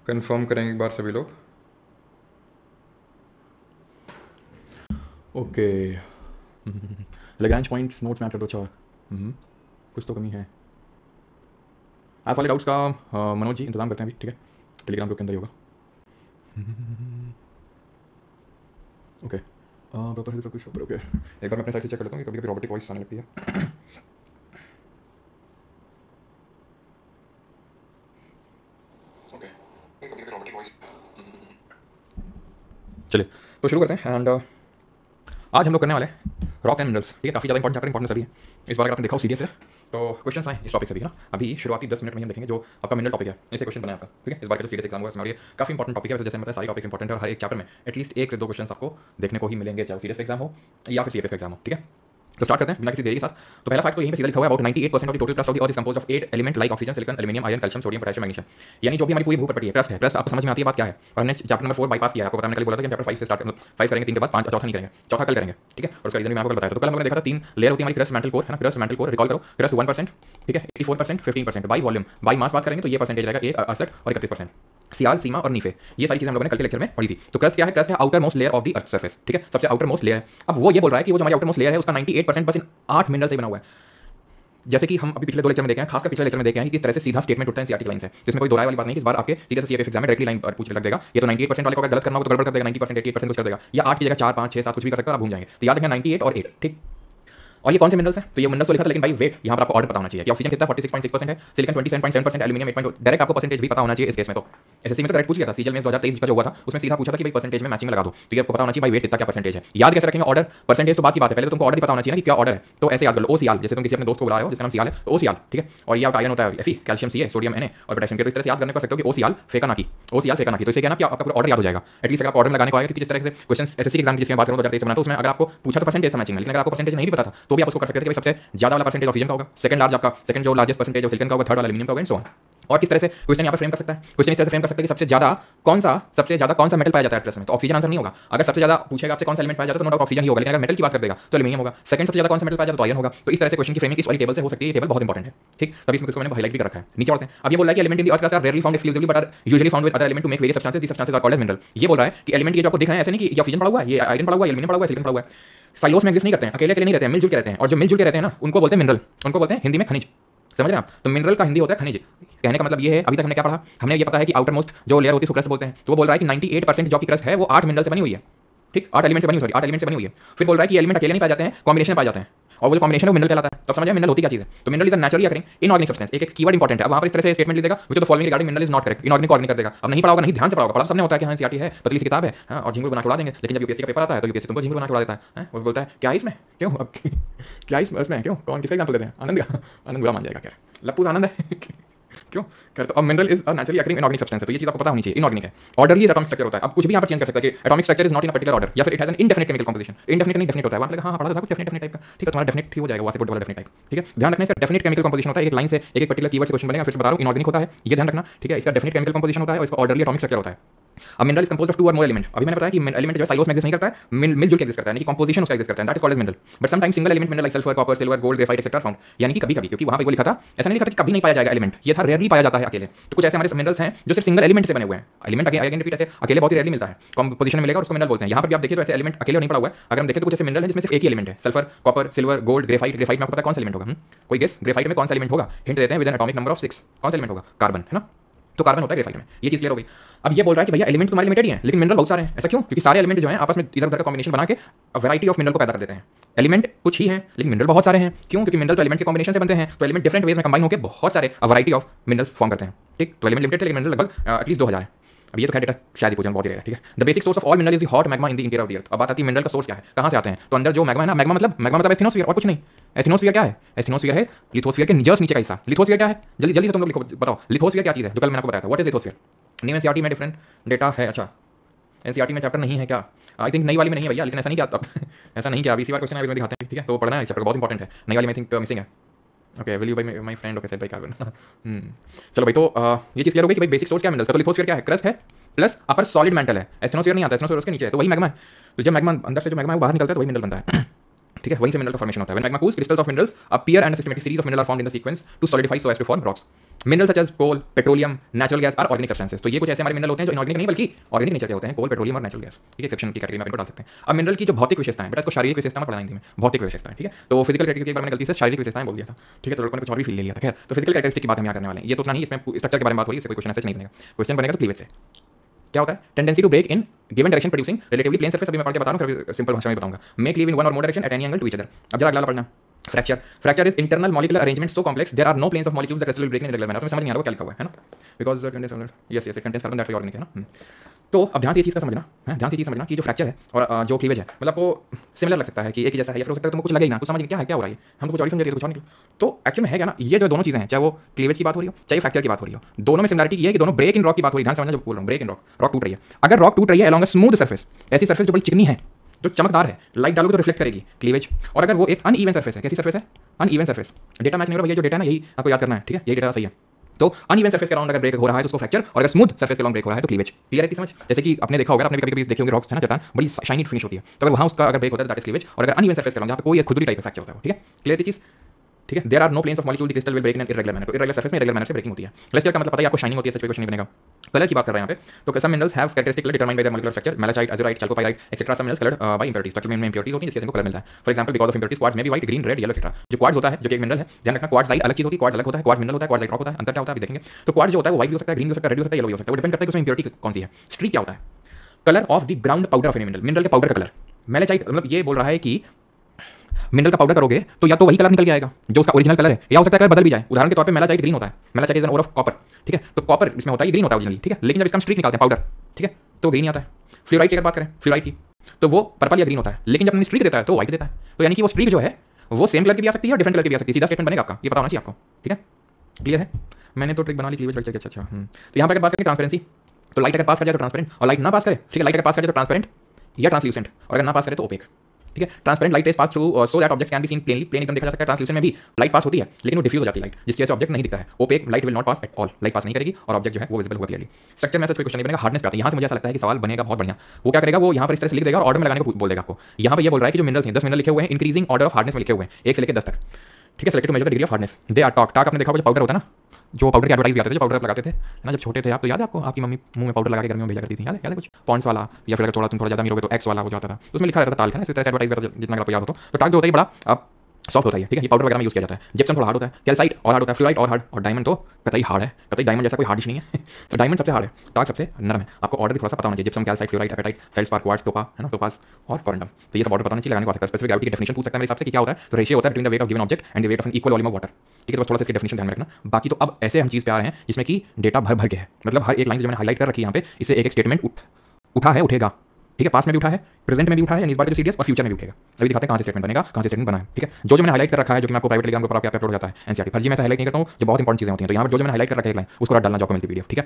Confirm करेंगे एक बार सभी लोग। Okay. Lagrange points notes matter तो अच्छा कुछ तो कमी है। आप वाले डाउट्स का मनोज जी इंतजाम करते हैं अभी, ठीक है, टेलीग्राम ग्रुप के अंदर ही होगा। ओके प्रॉपर सब कुछ ओके। एक बार मैं अपने साइड से चेक कर लेता हूँ, कभी कभी रोबोटिक वॉइस आने लगती है। ओके कभी कभी रोबोटिक वॉइस। चलिए तो शुरू करते हैं। एंड आज हम लोग करने वाले हैं रॉक एंड मिनरल्स, ठीक है। काफ़ी ज़्यादा इंपॉर्टेंट चैप्टर, इंपॉर्टेंट सभी है इस बार। अगर आपने देखा हो सीरियस है तो क्वेश्चन आए इस टॉपिक से भी, है ना। अभी शुरुआती 10 मिनट में हम देखेंगे जो आपका मिनरल टॉपिक है, इससे क्वेश्चन बनाया आपका, ठीक है। इस बार का जो सीरियस एग्जाम हुआ इसमें ये काफ़ी इंपॉर्टेंट टॉपिक है। वैसे जैसे मतलब सारी टॉपिक्स इंपॉर्टेंट है और हर एक चैप्टर में एटलीस्ट एक से दो क्वेश्चन आपको देखने को ही मिलेंगे, चाहे सीरियस एग्जाम हो या फिर सीएफएफ एग्जाम हो, ठीक है। तो स्टार्ट करते हैं बिना किसी देरी के साथ। तो पहला फैक्ट तो यहीं पे सीधा लिखा हुआ है, about 98% of the total crust of the earth is composed of 8 element like oxygen, silicon, aluminium, iron, calcium, sodium, potassium, magnesium. यानी जो भी हमारी पूरी भूप्रकृति है, क्रस्ट है। क्रस्ट आपको समझ में आती है बात क्या है। और हमने चैप्टर नंबर 4 बाईपास किया है, आपको पता, मैंने कल बोला था कि चैप्टर 5 से स्टार्ट 5 करेंगे, 3 के बाद 5 चौथा नहीं करेंगे, चौथा कल करेंगे, ठीक है। और उसका रीजन भी मैं आपको बताया था। तो कल हम लोगों ने देखा था 3 लेयर होती है हमारी क्रस्ट मैंटल कोर, है ना। क्रस्ट मैंटल कोर रिकॉल करो, क्रस्ट 1%, ठीक है, 84%, 15% बाई वॉल्यूम, बाई मास बात करेंगे तो ये परसेंटेज रहेगा 68 और 31%। सियाल, सीमा और नीफे, ये सारी चीजें हम लोगों ने कल के लेक्चर में पढ़ी थी। तो क्रस्ट क्या है? क्रस्ट है outer most layer of the earth surface, ठीक है, सबसे आउटर मोस्ट लेयर है। अब वो ये बोल रहा है कि वो जो हमारी आउटर मोस्ट लेयर है उसका 98% बस इन 8 मिनरल से बना हुआ है। जैसे कि हम अभी पिछले 2 लेक्चर में देखे हैं, खासकर पिछले लेक्चर में देखे हैं कि किस तरह से सीधा स्टेटमेंट उठता है एनसीईआरटी लाइन से, जिसमें कोई दोहराए वाली बात नहीं कि इस बार आपके सीधे से सीएफएफ एग्जाम में डायरेक्टली लाइन पर पूछने लग देगा। ये तो 98% वाले को अगर गलत करना हो तो गड़बड़ कर देगा, 90% 88% कुछ कर देगा, या 8 की जगह 4 5 6 7 कुछ भी कर सकता है, आप भूल जाएंगे। तो याद रखना 98 और 8, ठीक। और ये कौन से मिनरल्स हैं? तो ये मिनरल्स तो लिखा था, लेकिन भाई वेट यहाँ पर आपको ऑर्डर पता होना चाहिए कि ऑक्सीजन कितना 46.6% है, सिलिकॉन 27.7%, एल्यूमिनियम 8. डायरेक्ट आपको परसेंटेज भी पता होना चाहिए इस केस में। तो एसएससी में तो डायरेक्ट पूछ लिया था, सीजीएल में 2023 का जो हुआ था उसमें सीधा पूछा था कि भाई परसेंटेज में मैचिंग में लगा दो। तो ये आपको पता होना चाहिए भाई वेट कितना क्या परसेंटेज है। याद कैसे रखेंगे ऑर्डर? परसेंटेज तो बात की बात है, पहले तो तुमको ऑर्डर ही पता होना चाहिए ना कि क्या ऑर्डर है। तो ऐसे याद कर लो, ओ सियाल, जैसे तुम किसी अपने दोस्त को बुला रहे हो जिसका नाम सियाल है, तो ओ सियाल, ठीक है। और ये आपका आयरन होता है एफी, कैल्शियम सी, सोडियम Na और पोटेशियम के। तो इस तरह से याद करने को सकते हो कि ओ सियाल फेंका ना की, ओ सियाल फेंका ना की। तो इसे क्या ना कि आपका पूरा ऑर्डर याद हो जाएगा। एटलीस्ट अगर आप ऑर्डर लगाने को आएगा, क्योंकि जिस तरह से क्वेश्चन एसएससी एग्जाम की बात करूं तो 2023 बना, तो उसमें अगर आपको पूछा तो परसेंटेज मैचिंग, लेकिन अगर आपको परसेंटेज नहीं भी पता था तो भी आप उसको कर सकते थे कि सबसे ज्यादा वाला परसेंटेज ऑक्सीजन का होगा, सेकंड लार्ज आपका, सेकंड जो लार्जेस्ट परसेंटेज सिलिकॉन का होगा, थर्ड वाला एल्यूमिनियम का होगा, एंड सो ऑन। और किस तरह से क्वेश्चन यहाँ पर फ्रेम कर सकता है? क्वेश्चन इस तरह से फ्रेम कर सकता है कि सबसे ज्यादा कौन सा मेटल पाया जाता है प्लस में, तो ऑक्सीजन आंसर नहीं होगा। अगर सबसे ज्यादा पूछेगा आपसे कौन सा एलिमेंट पाया जाता है तो नो डाउट ऑक्सीजन ही होगा, लेकिन अगर मेटल की बात कर देगा तो एल्यूमिनियम होगा। सेकंड सबसे ज्यादा कौन सा मेटल पाया जाता है तो आयरन होगा। तो इस तरह से क्वेश्चन की फ्रेमिंग इस वाली टेबल से हो सकती है। ये टेबल बहुत इंपॉर्टेंट है, ठीक। तभी इसको मैंने हाईलाइट भी कर रखा है। नीचे बढ़ते हैं। अब ये बोल रहा है कि element in the earth crust are rarely found exclusively but are usually found with other element to make various substances, these substances are called as mineral. ये बोल रहा है कि एलिमेंट ये जो आपको दिख रहे हैं ऐसे नहीं कि ये ऑक्सीजन पड़ा हुआ है, ये आयरन पड़ा हुआ है, एल्यूमिनियम पड़ा हुआ है, सिलिकॉन पड़ा हुआ है, साइलोस में एग्जिस्ट नहीं करते हैं, अकेले अकेले नहीं रहते हैं, मिलजुल के रहते हैं। और जो मिलजुल के रहते हैं ना उनको बोलते हैं मिनरल, उनको बोलते हैं हिंदी में खनिज। समझ रहे हैं आप? तो मिनरल का हिंदी होता है खनिज। कहने का मतलब ये है, अभी तक हमने क्या पढ़ा? हमने ये पता है कि आउटर मोस्ट जो लेयर होती है उसको क्रस्ट बोलते हैं। तो वो बोल रहा है कि 98% जो की क्रस्ट है वो 8 मिनरल से बनी हुई है, ठीक, 8 एलिमेंट से बनी हुई, सॉरी 8 एलिमेंट से बनी हुई है। फिर बोल रहा है कि एलिमेंट अकेले नहीं पाए जाते हैं, कॉम्बिनेशन में पाए जाते हैं, और वो जो कॉम्बिनेशन है वो मिनरल कहलाता है। तो समझ आया मिनरल होती क्या चीज है? तो mineral is a naturally occurring inorganic substance. एक कीवर्ड इंपॉर्टेंट है, अब वहां पर इस तरह से स्टेटमेंट लिख देगा which of the following regarding mineral is not correct. Inorganic organic कर देगा। अब नहीं पढ़ा होगा, नहीं ध्यान से पढ़ा होगा, पढ़ा सबने होता है कि हाँ एनसीईआरटी है, पतली सी किताब है, हाँ, और झिंगुर बना के उड़ा देंगे। लेकिन जब यूपीएससी का पेपर आता है तो यूपीएससी तुमको झिंगुर बना के उड़ा देता है। वो बोलता है क्या इसमें क्यों, अब क्या इसमें क्यों, कौन किसका एग्जांपल देते हैं? आनंद का, आनंद बुरा मान जाएगा, क्या लप्पू आनंद है क्यों कर। तो अब mineral is a naturally occurring inorganic substance है, तो ये चीज आपको पता होनी चाहिए। इनऑर्गेनिक है, ऑर्डरली एटॉमिक स्ट्रक्चर होता है। अब कुछ भी यहाँ पर चेंज कर सकता है कि atomic structure is not in a particular order, या फिर it has an indefinite chemical composition. Indefinite नहीं डेफिनिट होता है, वहाँ पे हाँ पढ़ा था कुछ डेफिनिट टाइप का, ठीक है, तुम्हारा डेफिनिट हो जाएगा, वहाँ से वाला डेफिनिट टाइप, ठीक है। ध्यान रखना इसका डेफिनिट केमिकल कंपोजिशन होता है, एक लाइन से एक पर्टिकुलर कीवर्ड से क्वेश्चन बनेगा। फिर से बता रहा हूँ इनऑर्गेनिक होता है, ये ध्यान रखना, ठीक है। इसका डेफिनिट केमिकल कंपोजिशन होता है और इसका ऑर्डरली एटॉमिक स्ट्रक्चर होता है। अब मिनरल इज कंपोज्ड ऑफ 2 और मोर एलिमेंट। अभी मैंने बताया कि एलिमेंट जो साइलोस में एग्जिस्ट नहीं करता है, मिलजुल के एग्जिस्ट करता है, यानी कि कंपोजिशन उसका एग्जिस्ट करता है, that is called as mineral. But sometimes single element mineral like sulphur, copper, silver, gold, graphite etcetera found, यानी कि कभी-कभी, क्योंकि वहां पे वो लिखा था, ऐसा नहीं लिखा था कि कभी नहीं पाया जाएगा एलिमेंट, ये था रेयरली पाया जाता है अकेले। तो कुछ ऐसे हमारे मिनरल्स हैं जो सिर्फ सिंगल एलिमेंट से बने हुए हैं। एलिमेंट अगेन रिपीट ऐसे अकेले बहुत ही रेयरली मिलता है, कंपोजिशन में मिलेगा और उसको मिनरल बोलते हैं। यहाँ पर भी आप देखिए तो ऐसे एलिमेंट अकेले नहीं पड़ा हुआ है। अगर हम देखें तो कुछ ऐसे मिनरल है जिसमें सिर्फ एक ही एलिमेंट है, sulphur, copper, silver, gold, graphite. Graphite में आपको पता है कौन सा एलिमेंट होगा? कोई गेस, ग्रेफाइट में कौन सा एलिमेंट होगा? हिंट देते हैं, with N atomic number of 6 कौन सा एलिमेंट होगा? कार्बन, है ना। तो कार्बन होता है ग्रेफाइट में, ये चीज क्लियर हो गई। अब ये बोल रहा है कि भैया एलिमेंट तुम्हारे लिमिटेड ही है लेकिन मिनरल बहुत सारे हैं। ऐसा क्यों? क्योंकि सारे एलिमेंट जो हैं आपस में इधर उधर का कॉम्बिनेशन बना के वैरायटी ऑफ मिनरल को पैदा कर देते हैं। एलिमेंट कुछ ही है लेकिन मिनरल बहुत सारे हैं। क्यों? क्योंकि मिनरल तो एलिमेंट के कॉम्बिनेशन से बनते हैं, तो एलिमेंट डिफरेंट वेज में कंबाइन होकर बहुत सारे वैरायटी ऑफ मिनरल्स फॉर्म करते हैं, ठीक। तो एलिमेंट लिमिटेड है लेकिन मिनरल लगभग एटलीस्ट 2000 है। अब ये तो खैर डेटा शायद ही पूछना बहुत ही रहेगा, ठीक है। The basic source of all mineral is the hot magma in the interior of the earth. अब बात आती है मिनरल का सोर्स क्या है, कहां से आते हैं? तो अंदर जो मैग्मा है ना, मैग्मा मतलब एस्थेनोस्फीयर और कुछ नहीं। एस्थेनोस्फीयर क्या है? एस्थेनोस्फीयर है लिथोस्फीयर के जस्ट नीचे का हिस्सा। लिथोस्फीयर क्या है? जल्दी जल्दी से तुम लोग लिखो, बताओ लिथोस्फीयर क्या चीज है, जो कल मैंने आपको बताया था। What is lithosphere? New NCERT में डिफरेंट डेटा है। अच्छा एनसीईआरटी में चैप्टर नहीं है क्या? आई थिंक नई वाली में नहीं है भैया, लेकिन ऐसा नहीं किया, ऐसा नहीं किया। अभी इसी बार क्वेश्चन में दिखाते हैं, ठीक है। तो पढ़ना है, चैप्टर बहुत इंपॉर्टेंट है। नई वाली में थिंक मिसिंग है। Okay will you buy my friend, okay said by carbon. चलो भाई, तो ये चीज क्लियर हो गई कि भाई बेसिक सोर्स क्या है मिनरल्स का। तो लिथोस्फीयर क्या है? क्रस्ट है प्लस अपर सॉलिड मेंटल है। एस्थेनोस्फीयर नहीं आता, एस्थेनोस्फीयर उसके नीचे है। तो वही मैग्मा है। तो जब मैग्मा अंदर से जो मैग्मा है वो बाहर निकलता है तो वही मिनरल बनता है। ठीक है, वहीं से मिनरल का फॉर्मेशन होता है। When magma cools, crystals of minerals appear and systematic series of mineral are found in the sequence to solidify so as to form rocks. Mineral such as coal, petroleum, natural gas are organic substances. तो ये कुछ ऐसे हमारे mineral होते हैं जो inorganic नहीं बल्कि ऑर्गेनिक नेचर के होते हैं, कोल, पेट्रोलियम और नेचुरल गैस। ठीक है, एक्सेप्शन की कैटेगरी में आप इनको डाल सकते हैं। अब मिनरल की जो भौतिक विशेषताएं, बेटा इसको शारीरिक विशेषता में पढ़ना हिंदी में, भौतिक विशेषताएं। ठीक है, तो फिजिकल कैटेगरी एक बार मैंने गलती से शारीरिक विशेषताएं बोल दिया था। ठीक है, तो लोगों ने कुछ और भी फील ले लिया था। खैर, तो फिजिकल कैरेक्टरिस्टिक की बात हम यहाँ करने वाले हैं। ये तो उतना नहीं, इसमें स्ट्रक्चर के बारे में बात हो रही है, इससे कोई क्वेश्चन ऐसे नहीं बनेगा। क्वेश्चन बनेगा तो क्लीवेज से क्या होता है। Tendency to break in given direction producing relatively plane surface. अभी मैं पढ़ के बता रहा हूं, फिर सिंपल भाषा में बताऊंगा। मे cleave in one or more direction at any angle to each other. अब जरा अगला पढ़ना। Fracture, fracture is internal molecular arrangement so complex there are no planes of molecules that crystal will break in regular manner. तुम्हें समझ नहीं आ रहा क्या लिखा हुआ है ना, because yes it contains carbon dioxide organic है ना। तो अब ध्यान से ये चीज़ का समझना है, ध्यान से चीज़ समझना कि जो फ्रैक्चर है और जो क्लीवेज है, मतलब आपको सिमिलर लग सकता है कि एक ही जैसा है, या फिर हो सकता है तुमको कुछ लगे ही ना, कुछ समझ नहीं क्या है, क्या हो रहा है, हम तो कुछ और ही समझ रहे थे, कुछ और निकला। तो एक्चुअली में है क्या ना, ये जो दोनों चीज़ें हैं, चाहे वो क्लीवेज की बात हो रही हो, चाहे फ्रैक्चर की बात हो रही हो, दोनों में सिमिलरिटी ये है कि दोनों ब्रेक इन रॉक की बात हो रही है। ध्यान समझना, जो बोल रहा हूँ ब्रेक इन रॉक, रॉक टूट रही है। अगर रॉक टूट रही है अलॉन्ग अ स्मूथ सरफेस, ऐसी सरफेस जो बड़ी चिकनी है, जो चमकदार है, लाइट डालोगे तो रिफ्लेक्ट करेगी क्लीवेज। और अगर वो एक अनइवन सरफेस है, कैसी सरफेस है, अनइवन सरफेस, डेटा मैच नहीं हो रहा, ये जो डेटा है ना, यही आपको याद करना है। ठीक है, यही डेटा सही है। तो अनइवन सरफेस के अराउंड अगर ब्रेक हो रहा है तो उसको फ्रैक्चर, और अगर स्मूथ सरफेस के अराउंड ब्रेक हो रहा है तो क्लीवेज। क्लियर है कि समझ? जैसे कि आपने देखा होगा, आपने कभी कभी देखे होंगे रॉक्स है ना, चट्टान बड़ी शाइनी फिनिश होती है, तो अगर वहां उसका अगर ब्रेक होता है दैट इज क्लीवेज। और अगर अनइवन सरफेस के अराउंड जहां पे कोई खुदरी टाइप का फ्रैक्चर होता है, ठीक है, क्लियर की चीज। ठीक है, there are no planes of molecule the crystal will break in irregular manner. तो इरेगुलर सरफेस में इरेगुलर मैनर से ब्रेकिंग होती है। लेट्स का मतलब पता है आपको, शाइनिंग होती है, सच कोई क्वेश्चन नहीं बनेगा। कलर की बात कर रहे हैं यहाँ पे, तो some minerals have characteristic determined by their molecular structure, malachite, azurite, chalcopyrite etcetera. Some minerals coloured by impurities, structure में इंप्योरिटीज होती है, जिससे इनको कलर मिलता है। For example, because of impurities quartz में भी white, green, red, yellow etcetera. जो क्वार्ट्ज होता है, जो कि एक मिनरल है, ध्यान रखना, क्वार्ट्जाइट अलग चीज होती है, क्वार्ट्ज अलग होता है, क्वार्ट्ज मिनरल होता है, क्वार्ट्जाइट रॉक होता है। अंतर क्या होता है अभी देखेंगे। तो क्वार्ट्ज जो होता है वो व्हाइट भी हो सकता है, ग्रीन भी हो सकता है, रेड भी हो सकता है, येलो भी हो सकता है। वो डिपेंड करता है कि उसमें इंप्योरिटी कौन सी है। स्ट्रीक क्या होता है, colour of the ground powder of any mineral, mineral के पाउडर का कलर। मैलाचाइट मतलब ये बोल रहा है कि मिनरल का पाउडर करोगे तो या तो वही कलर निकल के आएगा जो उसका ओरिजिनल कलर है, या हो सकता है कलर बदल भी जाए। उदाहरण के तौर पे मैलाचाइट ग्रीन होता है, malachite is an ore of copper. ठीक है, तो कॉपर इसमें होता है, ग्रीन होता है ओरिजिनली। ठीक है, लेकिन जब इसका स्ट्रीक निकालते हैं पाउडर, ठीक है, तो ग्रीन आता है। फ्लोराइट की अगर बात करें, फ्लोराइट की, तो वो पर्पल या ग्रीन होता है, लेकिन जब स्ट्रीक देता है तो व्हाइट देता है। तो यानी कि वो स्ट्रीक जो है वो सेम कलर की भी आ सकती है और डिफरेंट कलर की भी आ सकती है। सीधा स्टेटमेंट बनेगा आपका, ये पता होना चाहिए आपको। ठीक है, क्लियर है? मैंने तो ट्रिक बना ली क्लीवेज स्ट्रक्चर की। अच्छा तो यहाँ पर अगर बात करें ट्रांसपेरेंसी, तो लाइट अगर पास कर जाए तो ट्रांसपेरेंट, और लाइट ना पास करे, ठीक है, लाइट अगर पास कर जाए तो ट्रांसपेरेंट या ट्रांसल्यूसेंट, और अगर ना पास करे तो ओपेक। ठीक है, transparent light rays pass through so that object can be seen plainly, plain एकदम देखा जा सकता है। ट्रांसल्यूसेंट में भी लाइट पास होती है लेकिन वो डिफ्यूज हो जाती है लाइट, जिसकी वजह से ऑब्जेक्ट नहीं दिखता है। Opaque light will not pass at all, light pass नहीं करेगी और ऑब्जेक्ट जो है वो विजिबल होगा क्लियरली। स्ट्रक्चर में ऐसा कोई क्वेश्चन नहीं बनेगा। हार्डनेस पे आता है, यहाँ से मुझे ऐसा लगता है कि सवाल बनेगा बहुत बढ़िया। वो क्या करेगा, वो यहाँ पर इस तरह से लिख देगा और ऑर्डर में लगाने को बोल देगा आपको। यहाँ पे ये बोल रहा है कि जो मिनरल्स हैं 10 मिनरल लिखे हुए हैं, इंक्रीजिंग ऑर्डर ऑफ हार्डनेस में लिखे हुए हैं, 1 से लेकर 10 तक। ठीक है, selected to measure the degree of hardness. They are talc, talc आपने देखा होगा, जो पाउडर होता है ना, जो पाउडर के एडवर्टाइज भी आते थे, जो पाउडर लगाते थे ना जब छोटे थे आप, तो याद है आपको, आपकी मम्मी मुंह में पाउडर लगा के गर्मियों में भेजा करती थी, याद है कुछ पॉन्ड्स वाला, या फिर अगर थोड़ा तुम थोड़ा ज़्यादा अमीर हो गए तो एक्स वाला हो जाता था, तो उसमें लिखा रहता था टाल्क है ना, इस तरह से एडवर्टाइज जितना आपको याद हो। तो टाल्क जो होता है बड़ा अब सॉफ्ट होता है। ठीक है, ये पाउडर वगैरह में यूज़ किया जाता है। जिप्सम थोड़ा हार्ड होता है, कैल्साइट और हार्ड होता है, फ्लोराइट और हार्ड, और डायमंड तो कतई हार्ड है, कतई डायमंड जैसा कोई हार्डिश नहीं है। तो डायमंड सबसे हार्ड है, टाल्क सबसे नरम है। आपको ऑर्डर भी थोड़ा सा पता होना चाहिए, gypsum, calcite, fluorite, apatite, feldspar, quartz, topaz है ना, टोपास और कोरंडम। तो ये सब ऑर्डर पता होना चाहिए, लगाने को आ सकता है। स्पेसिफिक ग्रेविटी की डेफिनेशन पूछ सकता है मेरे हिसाब से कि क्या होता है, तो रेशियो होता है between the weight of given object and the weight of an equal volume of water. ठीक है, तो बस थोड़ा सा इसकी डेफिनेशन ध्यान में रखना। बाकी तो अब ऐसे हम चीज़ पे आ रहे हैं जिसमें कि डेटा भर भर के है, मतलब हर एक लाइन जो मैंने हाईलाइट कर रखी है यहाँ पे, इसे एक स्टेटमेंट उठा है, उठेगा। ठीक है, पास्ट में भी उठा है, प्रेजेंट में भी उठा है, इस बार के सीरियस, और फ्यूचर में भी उठेगा। अभी दिखाते हैं कहाँ से स्टेटमेंट बनेगा, कहाँ से स्टेटमेंट बना है। ठीक है, जो मैंने हाईलाइट कर रखा है, जो कि मैं आपको प्राइवेट टेलीग्राम के ऊपर आपके अपलोड हो जाता है एनसीईआरटी, फर्जी में ऐसा हाईलाइट नहीं करता हूँ, जो बहुत इंपॉर्टेंट चीजें होती हैं। तो यहाँ पर जो मैंने हाईलाइट कर रखा है एक लाइन, उसको डालना जो आपको मिलती पीडीएफ। ठीक है,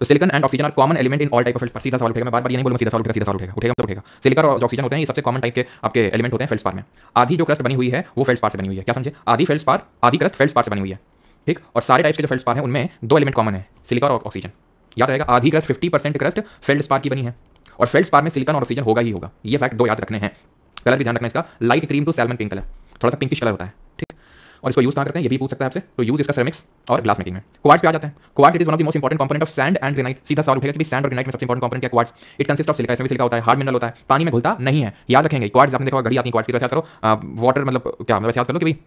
तो silicon and oxygen are common element in all type of fields. पर सीधा सवाल उठेगा, मैं बार-बार ये नहीं बोलूंगा सीधा सवाल उठेगा, सीधा सवाल उठेगा, उठेगा मतलब उठेगा। सिलिकॉन और ऑक्सीजन होते हैं, ये सबसे कॉमन टाइप के आपके एलिमेंट होते हैं फेल्डस्पार में। आधी जो क्रस्ट बनी हुई है वो फेल्डस्पार से बनी हुई है, क्या समझे? आधी फेल्डस्पार, आधी क्रस्ट फेल्डस्पार से बनी हुई है। ठीक, और सारे टाइप्स के जो फेल्डस्पार हैं उनमें 2 एलिमेंट कॉमन है, सिलिकॉन और ऑक्सीजन। याद रहेगा, आधी क्रस्ट 50% क्रस्ट फेल्डस्पार की बनी है, और फेल्डस्पार में सिलिकॉन और ऑक्सीजन होगा ही होगा। ये फैक्ट 2 याद रखने हैं। कलर भी ध्यान रखना इसका, light cream to salmon pink colour, थोड़ा सा पिंकिश कलर होता है। ठीक, और इसको यूज कहाँ करते हैं ये भी पूछ सकता है आपसे, तो यूज इसका सेरेमिक्स और ग्लास मेकिंग में। क्वार्ट्ज पे आ जाते हैं। Quartz is one of the most important component of sand and granite. सीधा सवाल उठेगा कि सैंड और ग्रेनाइट में सबसे इंपॉर्टेंट कंपोनेंट क्या है? Quartz. It consist of silica, इसमें भी सिलिका होता है, हार्ड मिनरल होता है, पानी में घुलता नहीं है। याद रखेंगे, क्वार्ट्ज आपने देखा होगा, घड़ी आती है क्वार्ट्ज की, वैसे याद करो। वाटर मतलब क्या, मतलब याद कर लो कि भाई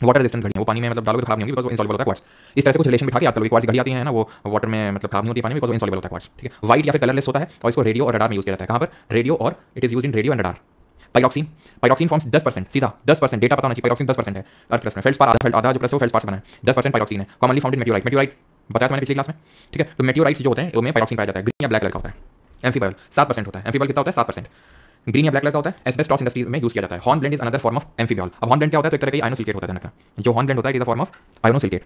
वाटर रेजिस्टेंट घड़ी है, वो पानी में मतलब डालोगे तो खराब नहीं होगी, बिकॉज वो इनसॉल्युबल होता है क्वार्ट्ज। इस तरह से कुछ रिलेशन बिठा के याद करो, क्वार्ट्ज घड़ी आती है ना, वो वाटर में मतलब खराब नहीं होती पानी में, बिकॉज वो इनसॉल्युबल होता है क्वार्ट्ज। ठीक है, व्हाइट या फिर कलरलेस होता है, और इसको रेडियो और रडार में यूज किया जाता है। कहाँ पर? रेडियो, और it is use in radio and radar. Pyroxene, pyroxene forms 10%, सीधा 10%, डेटा पता होना चाहिए। पायरोक्सिन 10% है अर्थ क्रस्ट में, फेल्डस्पार आधा जो क्रस्ट है वो फेल्डस्पार से बना है, 10% पायरोक्सिन है। कॉमनली फाउंड इन मेटियोराइट, मेटियोराइट बताया था मैंने पिछली क्लास में। ठीक है, तो मेटियोराइट्स जो होते हैं उनमें पायरोक्सिन पाया जाता है, ग्रीन या ब्लैक कलर का होता है। एम्फीबॉयल 7% होता है, एम्फीबॉयल कितना होता है? 7%, ग्रीन या ब्लैक कलर का होता है। एस्बेस्टॉस इंडस्ट्रीज में यूज किया जाता है। Hornblende is another form of amphibole. अब हॉर्न ब्लेंड क्या होता है? तो एक तरह का आयनोसिलिकेट होता है, जो हॉर्न ब्लेंड होता है इज अ फॉर्म ऑफ आयनोसिलिकेट।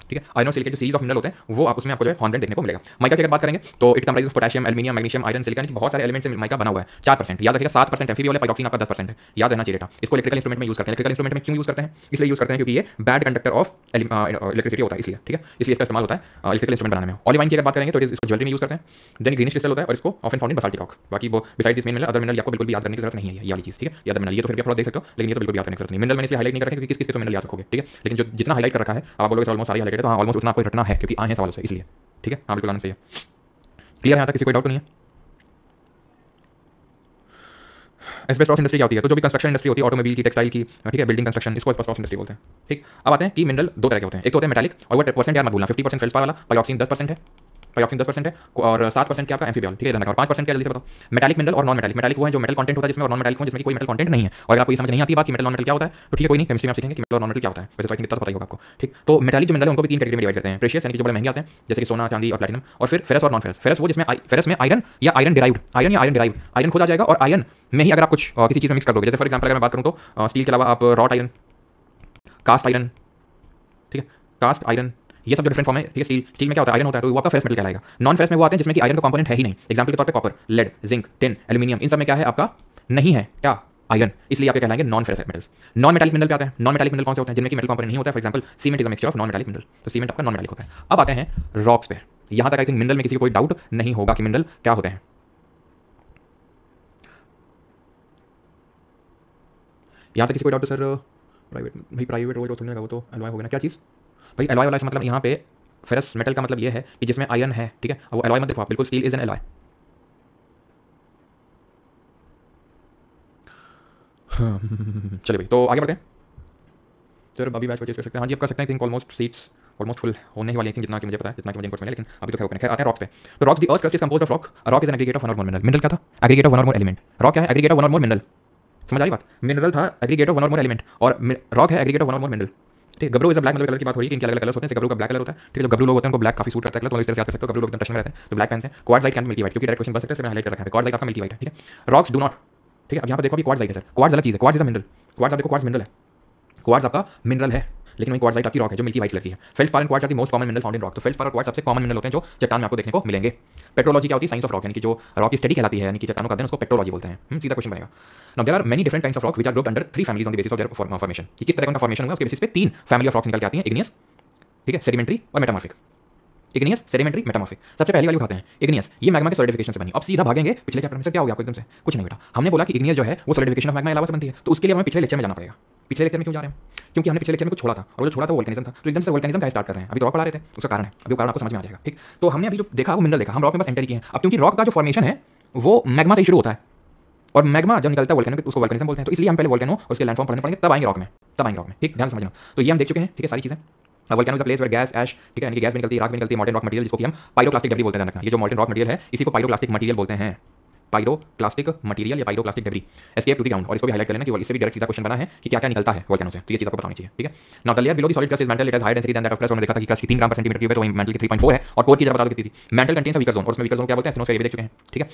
ठीक है। आयरन और सिलिकेट जो सीरीज ऑफ मिनरल होते हैं वो आप उसमें आपको जो है हॉर्नब्लेंड देखने को मिलेगा। माइका की अगर बात करेंगे तो it comprises potassium, aluminium, magnesium, iron, silicon की बहुत सारे एलिमेंट से माइका बना हुआ है। 4% याद रखिएगा, 7% एम्फीबियल है, पाइरोक्सिन आपका 10% है, याद रहना चाहिए डेटा। इसको इलेक्ट्रिकल इंस्ट्रूमेंट में यूज करते हैं। इलेक्ट्रिकल इंस्ट्रूमेंट में क्यों यूज करते हैं? इसलिए यूज करते हैं क्योंकि ये बैड कंडक्टर ऑफ इलेक्ट्रिसिटी होता है, इसलिए ठीक है, इसलिए इसका इस्तेमाल होता है इलेक्ट्रिकल इंस्ट्रूमेंट बनाने में। ऑलिवाइन की अगर बात करेंगे तो इसको ज्वेलरी में यूज करते हैं। देन ग्रीनिश क्रिस्टल होता है और इसको often found in basaltic rock. बाकी वो beside this main mineral other mineral आपको बिल्कुल भी याद करने की जरूरत नहीं है, ये वाली चीज ठीक है। ये अदर मिनरल ये तो फिर भी आप थोड़ा देख सकते हो, लेकिन ये तो बिल्कुल भी याद करने की जरूरत नहीं। मिनरल मैंने इसलिए हाईलाइट नहीं कर रखा क्योंकि किस तो मिनरल याद रखोगे, ठीक है। लेकिन जो जितना हाईलाइट कर रखा है आप बोलोगे ऑलमोस्ट सारी हाईलाइट है, तो हाँ ऑलमोस्ट उतना आपको रटना है क्योंकि आए हैं सवालों से, इसलिए ठीक है। हाँ बिल्कुल आना चाहिए। क्लियर है यहाँ तक, किसी कोई डाउट तो नहीं है? एस्बेस्टॉस इंडस्ट्री क्या होती है? तो जो भी कंस्ट्रक्शन इंडस्ट्री होती है, ऑटोमोबाइल की, टेक्सटाइल की, ठीक है, बिल्डिंग कंस्ट्रक्शन, इसको एस्बेस्टॉस इंडस्ट्री बोलते हैं। ठीक, अब आते हैं कि मिनरल दो तरह के होते हैं। एक तो होते हैं मेटालिक और वो परसेंट यार मत भूलना, 50% फेल्सपार वाला, पाइरोक्सिन 10% है, पाइरोक्सिन 10% है और 7% क्या आपका एम्फीबियल, ठीक है, और 5% क्या जल्दी से बताओ? मेटालिक मिनरल और नॉन मेटालिक। मेटालिक वो है जो मेटल कंटेंट होता है जिसमें, और नॉन मेटालिक वो जिसमें कोई मेटल कंटेंट नहीं है। और अगर आपको ये समझ नहीं आती बात कि मेटल नॉन मेटल क्या होता है तो ठीक है, कोई नहीं, केमिस्ट्री में आप सीखेंगे कि मेटल और नॉन मेटल क्या होता है। वैसे तो आई थिंक इतना तो पता ही होगा आपको, ठीक। तो मेटालिक जो मिनरल है उनको भी 3 कैटेगरी में डिवाइड करते हैं। प्रेशियस यानी कि जो बड़े महंगे आते हैं जैसे कि सोना, चांदी और प्लैटिनम, और फिर फेरस और नॉन फेरस। फेरस वो जिसमें फेरस में आयरन या आयरन डिराइव्ड, आयरन खुद आ जाएगा और आयरन में ही अगर आप कुछ किसी चीज़ में मिक्स कर दोगे, जैसे फॉर एग्जांपल अगर मैं बात करूं तो स्टील के अलावा आप रॉट आयरन, कास्ट आयरन, ठीक है, कास्ट आयरन, ये सब जो डिफरेंट फॉर्म है, ठीक है। स्टील में क्या होता है? आयरन होता है, तो वो आपका फेरस मेटल कहलाएगा। नॉन फेरस में वो आते हैं जिसमें कि आयरन का कंपोनेंट है ही नहीं। एग्जांपल के तौर पे copper, lead, zinc, tin, aluminium, इन सब में क्या है आपका? नहीं है क्या? आयरन, इसलिए आपके कहलाएंगे non ferrous metals. Non metallic mineral पे आते हैं। नॉन मेटालिक मिनरल कौन से होते हैं? जिनमें कि मेटल कंपोनेंट नहीं होता है। For example cement is a mixture of non metallic mineral, तो सीमेंट आपका नॉन मेटालिक होता है। अब आते हैं रॉक्स पे। यहां तक आई थिंक मिनरल में किसी को कोई डाउट नहीं होगा कि मिनरल क्या होते हैं। यहाँ तक किसी को डाउट? सर प्राइवेट रोल थोड़ी लगा, वो तो एलॉय हो गया ना, क्या चीज़ भाई? एलॉय वाला मतलब यहाँ पे फेरस मेटल का मतलब ये है कि जिसमें आयरन है, ठीक है, वो एलॉय मत देखो आप, बिल्कुल स्टील इज एन एलॉय। चलिए भाई, तो आगे बढ़ते हैं। सर अभी बैच परचेज कर सकते हैं? हाँ जी, आप कर सकते हैं। Think almost seats almost full होने ही वाली है, जितना कि मुझे पता है, जितना कि मुझे इनपुट मिला, लेकिन अभी तो क्या ओपन है। खैर आते हैं रॉक्स पे। तो rocks, the earth crust is composed of rock. Rock is an aggregate of one or more mineral. Mineral क्या था? Aggregate of one or more element. Rock क्या है? Aggregate of one or more mineral. समझ आ रही बात? Mineral था aggregate of one or more element और rock है aggregate of one or more mineral, ठीक है। गबरू इज अ ब्लैक, मतलब कलर की बात हो रही है कि इनके अलग अलग कलर्स होते हैं। गबरू का ब्लैक कलर होता है, ठीक है। जो गबरू लोग होते हैं उनको ब्लैक काफी सूट करता है, तो इस तरह से याद कर सकते हो। गबरू लोग एकदम टच में रहते हैं तो ब्लैक पहनते हैं। क्वार्ट्ज़ाइट कैन बी मिल्की वाइट, क्योंकि डायरेक्ट क्वेश्चन बन सकता है, इसलिए मैंने हाईलाइट कर रखा है। क्वार्ट्ज़ाइट आपका मिल्की वाइट है, ठीक है। रॉक्स डू नॉट, ठीक है। अब यहाँ पर देखो अभी क्वार्ट्ज़ाइट है सर, क्वार्ट्ज़ अलग चीज़ है, quartz is a mineral. Quartz आप देखो, क्वार्ट्ज़ मिनरल है, क्वार्ट्ज़ आपका मिनरल है, लेकिन वही क्वार्ट्ज़ाइट आपकी रॉक है जो मिल्की वाइट कलर की है। Feldspar and quartz are the most common mineral found in rock. तो फेल्डस्पार और क्वार्ट्ज़ सबसे कॉमन मिनरल होते हैं जो चट्टान में आपको देखने को मिलेंगे। पेट्रोलॉजी क्या होती है? साइंस ऑफ रॉक, यानी कि जो रॉक की स्टडी कहलाती है, यानी कि चट्टानों का अध्ययन, उसको पेट्रोलॉजी बोलते हैं। सीधा क्वेश्चन बनेगा। Now there are many different kinds of rock which are grouped under 3 families on the basis of their formation. कि किस तरह का उनका फॉर्मेशन हुआ उसके बेसिस पे 3 फैमिली ऑफ रॉक्स निकल के आती हैं, इग्नियस, ठीक है, सेडिमेंट्री और मेटामॉर्फिक। Igneous, sedimentary, metamorphic. सबसे पहले वाली उठाते हैं इग्नियस। ये मैग्मा के सॉलिडिफिकेशन से बनी। अब सीधा भागेंगे पिछले चैप्टर में। सर क्या हो गया आपको एकदम से? कुछ नहीं बेटा, हमने बोला कि इग्नियस जो है वो सॉलिडिफिकेशन ऑफ मैग्मा अलावा से बनती है, तो उसके लिए हमें पिछले लेक्चर में जाना पड़ेगा। पिछले लेक्चर में क्यों जा रहे हैं? क्योंकि हमने पिछले लेक्चर में कुछ छोड़ा था और वो जो छोड़ा था वो वोल्केनिज्म था, तो एकदम से वोल्केनिज्म का स्टार्ट कर रहे हैं। अभी रॉक पढ़ा रहे थे, उसका कारण है, अभी वो कारण आपको समझ में आ जाएगा, ठीक। तो हमने अभी जो देखा वो मिनरल देखा, हम रॉक में बस एंटर किए हैं। अब क्योंकि रॉक का जो फॉर्मेशन है वो मैग्मा से ही शुरू होता है और मैग्मा जब निकलता है वोल्केनो, उसको वोल्केनिज्म बोलते हैं। तो इसलिए हम पहले वोल्केनो और उसके लैंडफॉर्म पढ़ने पड़ेंगे, तब आएंगे रॉक में, ठीक, ध्यान समझना। तो ये हम देख चुके हैं, ठीक है, सारी चीजें। Volcano is a place where gas, ash, ठीक है, यानी कि गैस भी निकलती है, राख भी निकलती है, मॉल्टेन रॉक मटेरियल, जिसको कि हम पाइरोक्लास्टिक डेब्री बोलते हैं। ये जो मॉल्टेन रॉक मटेरियल है इसी को पाइरोक्लास्टिक मटेरियल बोलते हैं। पाइरोक्लास्टिक मटेरियल या pyroclastic debris escape to the ground. और इसको भी हाईलाइट कर लेना कि इससे भी डायरेक्ट सीधा क्वेश्चन बना है कि क्या क्या निकलता है वोल्केनो से, तो ये चीज आपको बतानी चाहिए, ठीक है। Now the layer below the solid crust is mental, it has high density than that of crust. उन्होंने देखा था कि क्रस्ट 3 ग्राम पर सेंटीमीटर क्यूब है, तो वही मेंटल की 3.4 है। और कोर की जगह बता दो कितनी थी? Mental contains a weaker zone, और उसमें वीकर जोन क्या बोलते हैं? एस्टेनोस्फीयर, ये देख चुके हैं, ठीक है।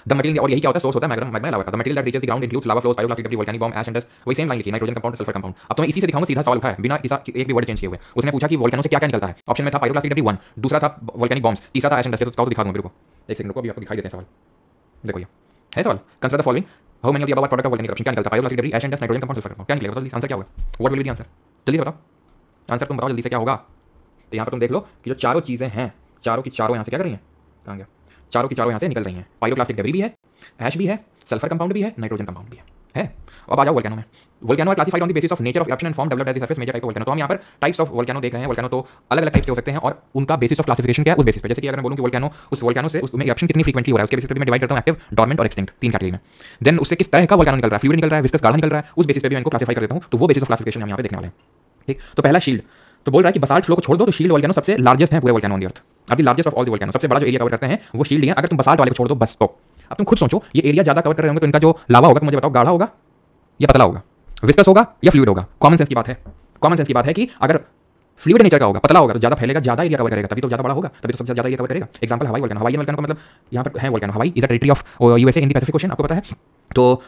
द मटेरियल, और यही क्या होता है? सोर्स होता है मैग्मा लावा का। The material that reaches the ground includes lava flows, pyroclastic debris, volcanic bomb, ash and dust. वही सेम लाइन लिखी, नाइट्रोजन कंपाउंड, सल्फर कंपाउंड। अब तो मैं इसी से दिखाऊंगा, सीधा सवाल उठा है बिना एक भी वर्ड चेंज किए हुए। उसने पूछा कि वोल्केनो से क्या क्या निकलता है। ऑप्शन में था पाइरोक्लास्टिक डेब्री 1, दूसरा था वोल्केनिक बॉम्ब्स, तीसरा था ऐश एंड डस्ट। तो दिखा दूं मेरे को, एक सेकंड रुको, अभी आपको दिखाई देते हैं सवाल। देखो ये है सवाल। Consider the following, how many of the above product of volcanic eruption. क्या निकलता है? Pyroclastic debris, ash and dust, nitrogen compound, sulphur compound. क्या निकलेगा? बताओ आंसर क्या होगा? What will be the answer? जल्दी से बताओ आंसर, तुम बताओ जल्दी से क्या होगा। तो यहाँ पर तुम देख लो कि जो चारों चीजें हैं, चारों की चारों यहाँ से क्या कर रही हैं? कहाँ गया? चारों की चारों यहाँ से निकल रही हैं। पाइरोक्लास्टिक डेब्री भी है, ऐश भी है, सल्फर कंपाउंड भी है, नाइट्रोजन कंपाउंड भी है। अब आ जाओ वोल्केनो में। Volcano are classified on the basis of nature of eruption and form developed as the surface major type of volcano. तो हम यहाँ पर टाइप्स ऑफ वोल्केनो देख रहे हैं। वोल्केनो तो अलग अलग टाइप के हो सकते हैं और उनका बेसिस ऑफ क्लासिफिकेशन क्या है उस बेसिस पे। जैसे कि अगर मैं बोलूं कि वोल्केनो, उस वोल्केनो से उसमें इरप्शन कितनी फ्रीक्वेंटली हो रहा है उसके बेसिस पे मैं डिवाइड करता हूं एक्टिव, डॉर्मेंट और एक्सटिंक्ट, 3 कैटेगरी में। देन उससे किस तरह का वोल्केनो निकल रहा है, फ्लूइड निकल रहा है, विस्कस गाढ़ा निकल रहा है, उस बेसिस पे भी मैं इनको क्लासिफाई कर देता हूं। तो वो बेसिस ऑफ क्लासिफिकेशन हम यहाँ पे देखने वाले हैं, ठीक। तो पहला शील्ड, तो बोल रहा है कि बसाल्ट फ्लो को छोड़ दो तो शील्ड वोल्केनो सबसे लार्जेस्ट है पूरे वोल्केनो ऑन द अर्थ। अब the largest of all the volcano, सबसे बड़ा जो एरिया कवर करते हैं वो शील्ड ही है। अगर तुम बसाल्ट वाले को छोड़ दो बस, तो अब तुम खुद सोचो ये एरिया ज्यादा कवर कर रहे होंगे तो इनका जो लावा होगा, मुझे बताओ, गाढ़ा होगा या पतला होगा, विस्कस होगा या फ्लूइड होगा? कॉमन सेंस की बात है, कॉमन सेंस की बात है कि अगर फ्लूइड नेचर का होगा, पतला होगा, तो ज्यादा फैलेगा, ज्यादा एरिया कवर करेगा, तभी तो ज्यादा बड़ा होगा, तभी तो सबसे ज्यादा एरिया कवर करेगा। एग्जांपल हवाई वोल्केनो। हवाई वोल्केनो का मतलब यहाँ पर है वोल्केनो, हवाई is a territory of USA in the Pacific ocean, आपको पता है। तो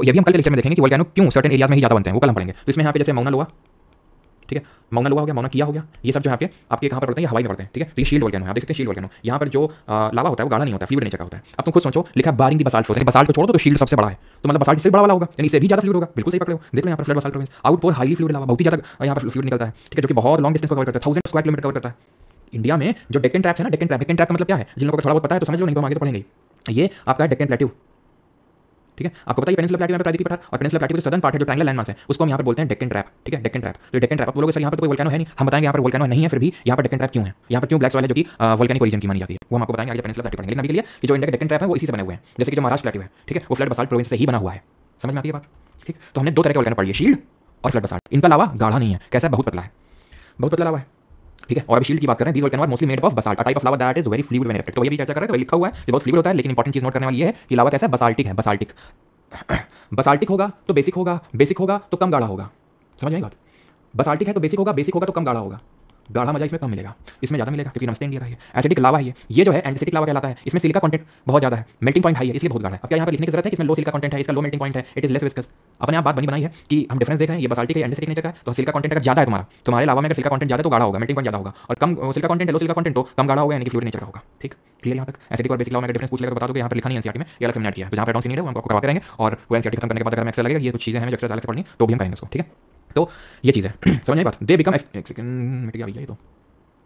ये भी हम कल के लेक्चर में देखेंगे कि वोल्केनो क्यों सर्टेन एरियाज में ही ज्यादा बनते हैं, वो कल हम पढ़ेंगे। तो इसमें यहाँ पे जैसे मौना लोआ, ठीक है, माउना लोआ हो गया, माउना किया हो गया, ये सब जो है आपके कहाँ पर पड़ते हैं, ये हवाई में पड़ते हैं। ठीक है, तो ये शील्ड वोल्केनो है, आप देख सकते हैं शील्ड वोल्केनो। यहाँ पर जो लावा होता है वो गाढ़ा नहीं होता, फ्लूइड नेचर का होता है। अब तुम खुद सोचो, लिखा बारिंग दी बसाल्ट फ्लोज, बसाल्ट को छोड़ दो तो शील्ड सबसे बड़ा है, तो मतलब बसाल्ट इससे बड़ा वाला होगा, यानी इससे भी ज़्यादा फ्लूइड होगा। बिल्कुल सही पकड़े हो, देख लो यहाँ पर flood basalt province, outpour highly fluid lava, बहुत ही ज़्यादा यहाँ पर फ्लूइड निकलता है। ठीक है, जो कि बहुत लॉन्ग डिस्टेंस को कवर करता है, 1000 स्क्वायर किलोमीटर कवर करता है। इंडिया में जो डेक्कन ट्रैप्स है ना, डेक्कन ट्रैप का मतलब क्या है, जिन लोगों को थोड़ा बहुत पता है तो समझ लो, नहीं तो हम आगे तो पढ़ेंगे। ये आपका डेक्कन प्लेट्यू, ठीक है, आपको पता है पेनिनसुला प्लेट्यू में प्रायद्वीपीय पठार, और पेनिनसुला प्लेट्यू के सदर्न पार्ट है जो ट्रायंगुलर लैंड मास है, उसको हम यहाँ पर बोलते हैं डेक्कन ट्रैप। ठीक है, डेक्कन ट्रैप, तो डेक्कन ट्रैप, तो लोग सर यहाँ पर तो कोई वोल्केनो है नहीं, हम बताएंगे यहाँ पर वोल्केनो नहीं है, फिर भी यहाँ पर डेक्कन ट्रैप क्यों है, यहाँ पर क्यों ब्लैक सॉइल है जो कि वोल्केनिक ओरिजिन की मानी जाती है, वो हम आपको बताएंगे आगे पेनिनसुला प्लेट्यू पढ़ेंगे। लेकिन अभी के लिए ये जो इंडिया के डेक्कन ट्रैप है वो इसी से बने हुए हैं, जैसे कि जो महाराष्ट्र प्लेट्यू है, ठीक है, वो फ्लड बसाल्ट प्रोविंस से ही बना हुआ है। समझ में आती है बात? ठीक, तो हमने दो तरह के वोल्केनो पढ़ लिए, शील्ड और फ्लड बसाल्ट। इनका लावा गाढ़ा नहीं है, कैसा है, बहुत पतला है, बहुत पतला लावा है। ठीक है, और अभी शील्ड की बात कर रहे हैं, these volcano are mostly made of basalt, a type of lava that is very fluid when erupted. तो ये भी चर्चा कर रहे हैं, तो लिखा हुआ है ये बहुत फ्लूइड होता है, लेकिन इंपॉर्टेंट चीज नोट करने वाली ये है कि लावा कैसा है, बसाल्टिक है, बसाल्टिक। बसाल्टिक होगा तो बेसिक होगा, बेसिक होगा तो कम गाढ़ा होगा। समझ आई बात? बसाल्टिक है तो बेसिक होगा, बेसिक होगा तो कम गाढ़ा होगा। गाढ़ा मजा इसमें कम मिलेगा, इसमें ज़्यादा मिलेगा, क्योंकि नमस्ते इंडिया का है, एसिडिक लावा है ये जो है एंटीसिटिक लावा कहलाता है। इसमें सिलिका कंटेंट बहुत ज़्यादा है, मेल्टिंग पॉइंट हाई है, इसलिए बहुत गाढ़ा है। अब क्या यहाँ पर लिखने की जरूरत है कि इसमें लो सिलिका कंटेंट है, इसका लो मेल्टिंग पॉइंट है, इट इज लेस विस्कस। अपने आप बात बनी बनाई है कि हम डिफरेंस देख रहे हैं, ये बसाल्टिक है, एंटीसिटिक नेचर का है, तो सिलिका कंटेंट अगर ज़्यादा है तुम्हारे लावा में, अगर सिलिका कंटेंट ज़्यादा तो गाढ़ा होगा, मेल्टिंग पॉइंट ज़्यादा होगा, और कम सिलिका कंटेंट है, लो सिलिका कंटेंट तो कम गाढ़ा होगा, यानी कि फ्लूइड नेचर का होगा। ठीक, क्लियर यहाँ तक? एसिडिक और बेसिक लावा में डिफरेंस पूछ लेगा तो बता दो कि यहाँ पर लिखा नहीं एनसीईआरटी में, ये अलग से मैंने किया है, तो जहाँ पर एडवांस नीड है वो हमको करवाते रहेंगे, और वो एनसीईआरटी खत्म करने के बाद अगर एक्स्ट्रा लगेगा ये कुछ चीज़ें हैं जो एक्स्ट्रा अलग से पढ़नी, तो भी हम करेंगे उसको। ठीक है, तो ये चीज़ है, समझ आई बात? दे बिकम मिट गया भैया ये तो,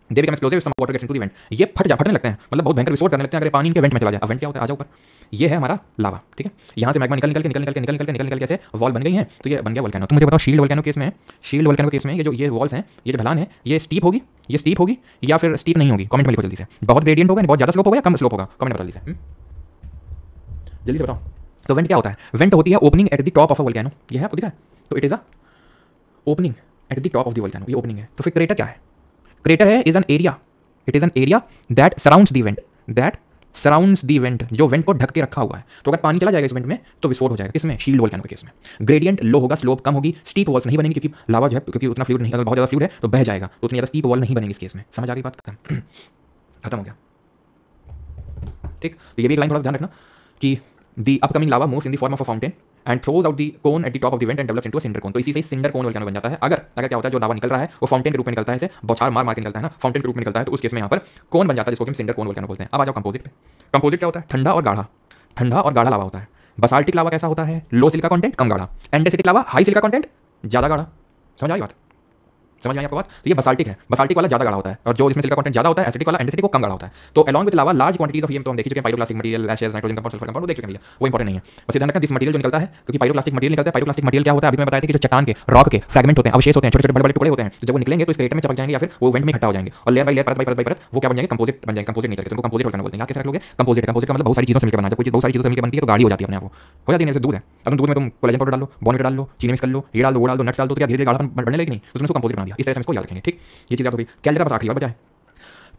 they become explosive some water gets into the vent, ये फटने लगते हैं, मतलब बहुत भयंकर विस्फोट करने लगते हैं अगर पानी इनके वेंट में चला जाए। अब वेंट क्या होता है, आ जाओ ऊपर, ये है हमारा लावा। ठीक है, यहाँ से मैग्मा निकल कैसे वॉल बन गई है, तो ये बन गया वोल्केनो। तो मुझे बताओ शील्ड वोल्केनो केस में, शील्ड वोल्केनो केस में ये जो ये वॉल्स हैं, ये जो ढलान है, ये स्टीप होगी या फिर स्टीप नहीं होगी? कमेंट में लिखो जल्दी से। बहुत ग्रेडियंट होगा, बहुत ज़्यादा स्लोप होगा या कम स्लोप होगा? कमेंट में बता जल्दी से, जल्दी से बताओ। तो वेंट क्या होता है? वेंट होती है opening eight the top of a volcano, ये है आपको दिखा है, तो it is a opening eight the top of the volcano, ये ओपनिंग है। तो फिर क्रेटर क्या है? क्रेटर है is an area, it is an area that surrounds the went, that surrounds the went, जो वेंट को ढक के रखा हुआ है। तो अगर पानी चला जाएगा इस वेंट में तो विस्फोट हो जाएगा। किसमें? शील्ड वोल्केनो के केस में। ग्रेडियंट लो होगा, स्लोप कम होगी, स्टीप वॉल्स नहीं बनेगी, क्योंकि लावा जो है, क्योंकि उतना फ्लूइड नहीं, अगर बहुत ज़्यादा फ्लूइड है तो बह जाएगा, तो उतनी ज़्यादा स्टीप वॉल नहीं बनेगी इस केस में। समझ आ गई बात? खत्म हो गया। ठीक, तो ये भी एक लाइन थोड़ा ध्यान रखना कि the upcoming lava moves in the form of a fountain and throws out the cone at the top of the vent and develops into a cinder cone. तो इसी से सिंडर कोन वोल्केनो बन जाता है। अगर क्या होता है, जो लावा निकल रहा है वो फाउंटेन के रूप में निकलता है, ऐसे बौछार मार के निकलता है ना, फाउंटेन के रूप में निकलता है, तो उस केस में यहाँ पर कोन बन जाता है, जिसको हम सिंडर कोन वोल्केनो बोलते हैं। अब आ जाओ कंपोजिट पे। कंपोजिट क्या होता है? ठंडा और गाढ़ा लावा होता है। बसाल्टिक लावा कैसा होता है? लो सिलिका कंटेंट, कम गाढ़ा। एंडेसिटिक लावा हाई सिलिका कंटेंट, ज़्यादा गाढ़ा। समझ आई बात? समझ आई आपको बात? तो ये बसाल्टिक है, बसाल्टिक वाला ज़्यादा गाढ़ा होता है, और जो जिसमें सिलिका कंटेंट ज़्यादा होता है, एसिडिक वाला, एंडेसिटिक वो कम गाढ़ा होता है। तो along with lava large quantities of, ये तो हम देख चुके हैं, pyroclastic material, ashes, nitrogen compound, sulphur compound देख चुके हैं, वो इंपॉर्टेंट नहीं है। बस ध्यान रखना दिस मटेरियल जो निकलता है, क्योंकि पाइरोप्लास्टिक मटेरियल निकलता है। पाइरोप्लास्टिक मटेरियल क्या होता है? अभी मैं बताया था कि जो चट्टान के, रॉक के फ्रैगमेंट होते हैं, अवशेष होते हैं, छोटे-छोटे बड़े-बड़े टुकड़े होते हैं, तो जब वो निकलेंगे तो इस क्रेटर में चिपक जाएंगे या फिर वो वेंट में इकट्ठा हो जाएंगे, और लेयर बाय लेयर, परत बाय परत वो क्या बन जाएंगे? कंपोजिट बन जाएंगे। कंपोजिट नेचर के, तो उनको कंपोजिट वोल्केनो बोलते हैं। याद कैसे रख लोगे? कंपोजिट का मतलब बहुत सारी चीज़ों से मिलकर बना। जब कोई चीज़ बहुत सारी चीज़ों से मिलकर बनती है तो गाढ़ी हो जाती है, अपने आप हो जाती है। जैसे दूध है, अब दूध में तुम कोलेजन पाउडर डाल लो, बॉर्नविटा डाल लो, चीनी मिक्स कर लो, ये डाल दो, वो डाल दो, नट्स डाल दो, तो क्या धीरे-धीरे गाढ़ापन बढ़ने लगेगी? नहीं, तो तुमने उसको कंपोजिट बना दिया। इस तरह से इसको याद रखेंगे। ठीक, ये चीज़ याद हो गई। कैल्डेरा बस आखिरी बार बचा है।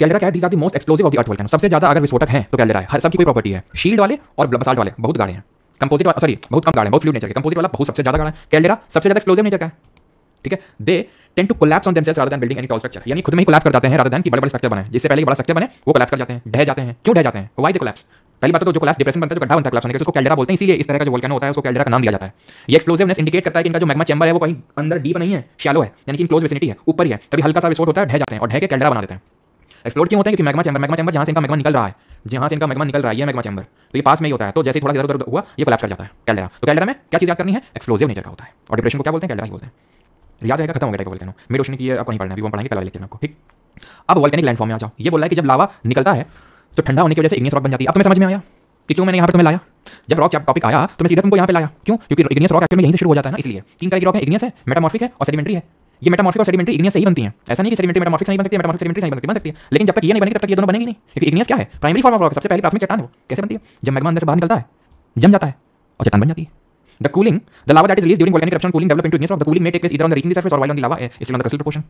कैल्डेरा क्या है? These are the most explosive of the earth volcano. सबसे ज़्यादा अगर विस्फोटक है तो कैल्डेरा है। हर सबकी कोई प्रॉपर्टी है। शील्ड वाले और बसाल्ट वाले बहुत गाढ़े हैं, कंपोजिट सॉरी बहुत कम गाढ़े हैं, बहुत फ्लूइड नेचर के। कंपोजिट वाला बहुत सबसे ज़्यादा गाढ़ा है। कैल्डेरा सबसे ज़्यादा एक्सप्लोसिव नेचर का है। ठीक है, they tend to collapse on themselves rather than building any tall structure, यानी खुद में ही कोलैप्स कर जाते हैं रादर देन कि बड़े-बड़े स्ट्रक्चर बने। जिससे पहले बड़ा स्ट्रक्चर बने वो कोलैप्स कर जाते हैं, ढह जाते हैं। क्यों ढह जाते हैं? Why they collapse? पहली बात तो जो कोलैप्स डिप्रेशन बनता है, जो गड्ढा बनता है कोलैप्स होने के, उसको कैल्डेरा बोलते हैं। इसीलिए इस तरह का जो वोल्केनो होता है उसको कैल्डेरा का नाम दिया जाता है। ये एक्सप्लोसिवनेस इंडिकेट करता है कि इनका जो मैग्मा चैम्बर है वो कहीं अंदर डीप नहीं है, शैलो है, यानी कि क्लोज विसिनिटी है, ऊपर ही है। तभी हल्का सा विस्फोट होता है, ढह जाते हैं, और ढह के कैल्डेरा बना देते हैं। एक्सप्लोड क्यों होते हैं? क्योंकि मैग्मा चैम्बर जहाँ से इनका मैग्मा निकल रहा है, ये मैग्मा चैम्बर, तो ये पास में ही होता है, तो जैसे ही थोड़ा इधर उधर हुआ ये कोलैप्स कर जाता है कैल्डेरा। तो कैल्डेरा में क्या चीज़ याद करनी है? एक्सप्लोसिव नेचर का होता है। और डिप्रेशन को क्या बोलते हैं? कैल्डेरा ही बोलते हैं। याद रहेगा, खत्म हो गया टाइप वोल्केनो। मिड ओशन की आपको नहीं पढ़ना है, अभी वो पढ़ाएंगे कल वाले लेक्चर में आपको। ठीक, अब वोल्केनिक लैंडफॉर्म में आ जाओ। ये बोल रहा है कि जब लावा निकलता है तो ठंडा होने की वजह से इग्नियस रॉक बन जाती है। अब तुम्हें समझ में आया कि क्यों मैंने यहाँ पर तुम्हें लाया? जब रॉक टॉपिक आया तो मैं सीधा तुमको यहाँ पे लाया। क्यों? क्योंकि इग्नियस रॉक एक्चुअली यहीं से शुरू हो जाता है ना, इसलिए 3 तरह की रॉक है, इग्नियस है, मेटामॉर्फिक है और सेडिमेंट्री है। ये मेटामॉर्फिक और सेडिमेंट्री इग्नियस से ही बनती हैं। ऐसा नहीं कि सेडिमेंट्री मेटामॉर्फिक नहीं बन सकती, मेटामॉर्फिक सेडिमेंट्री नहीं बन सकती है। लेकिन जब तक ये नहीं बनेगी तब तक ये दोनों बनेंगी नहीं, क्योंकि इग्नियस क्या है? प्राइमरी फॉर्म ऑफ रॉक, सबसे पहली प्राथमिक चट्टान है। वो कैसे बनती है? जब मैग्मा अंदर से बाहर निकलता है, जम जाता है और चट्टान बन जाती है। The cooling, the lava that is released during volcanic eruption, cooling develop into igneous rock. The cooling may take place either on the reaching the surface or while on the lava is still on the crystal proportion.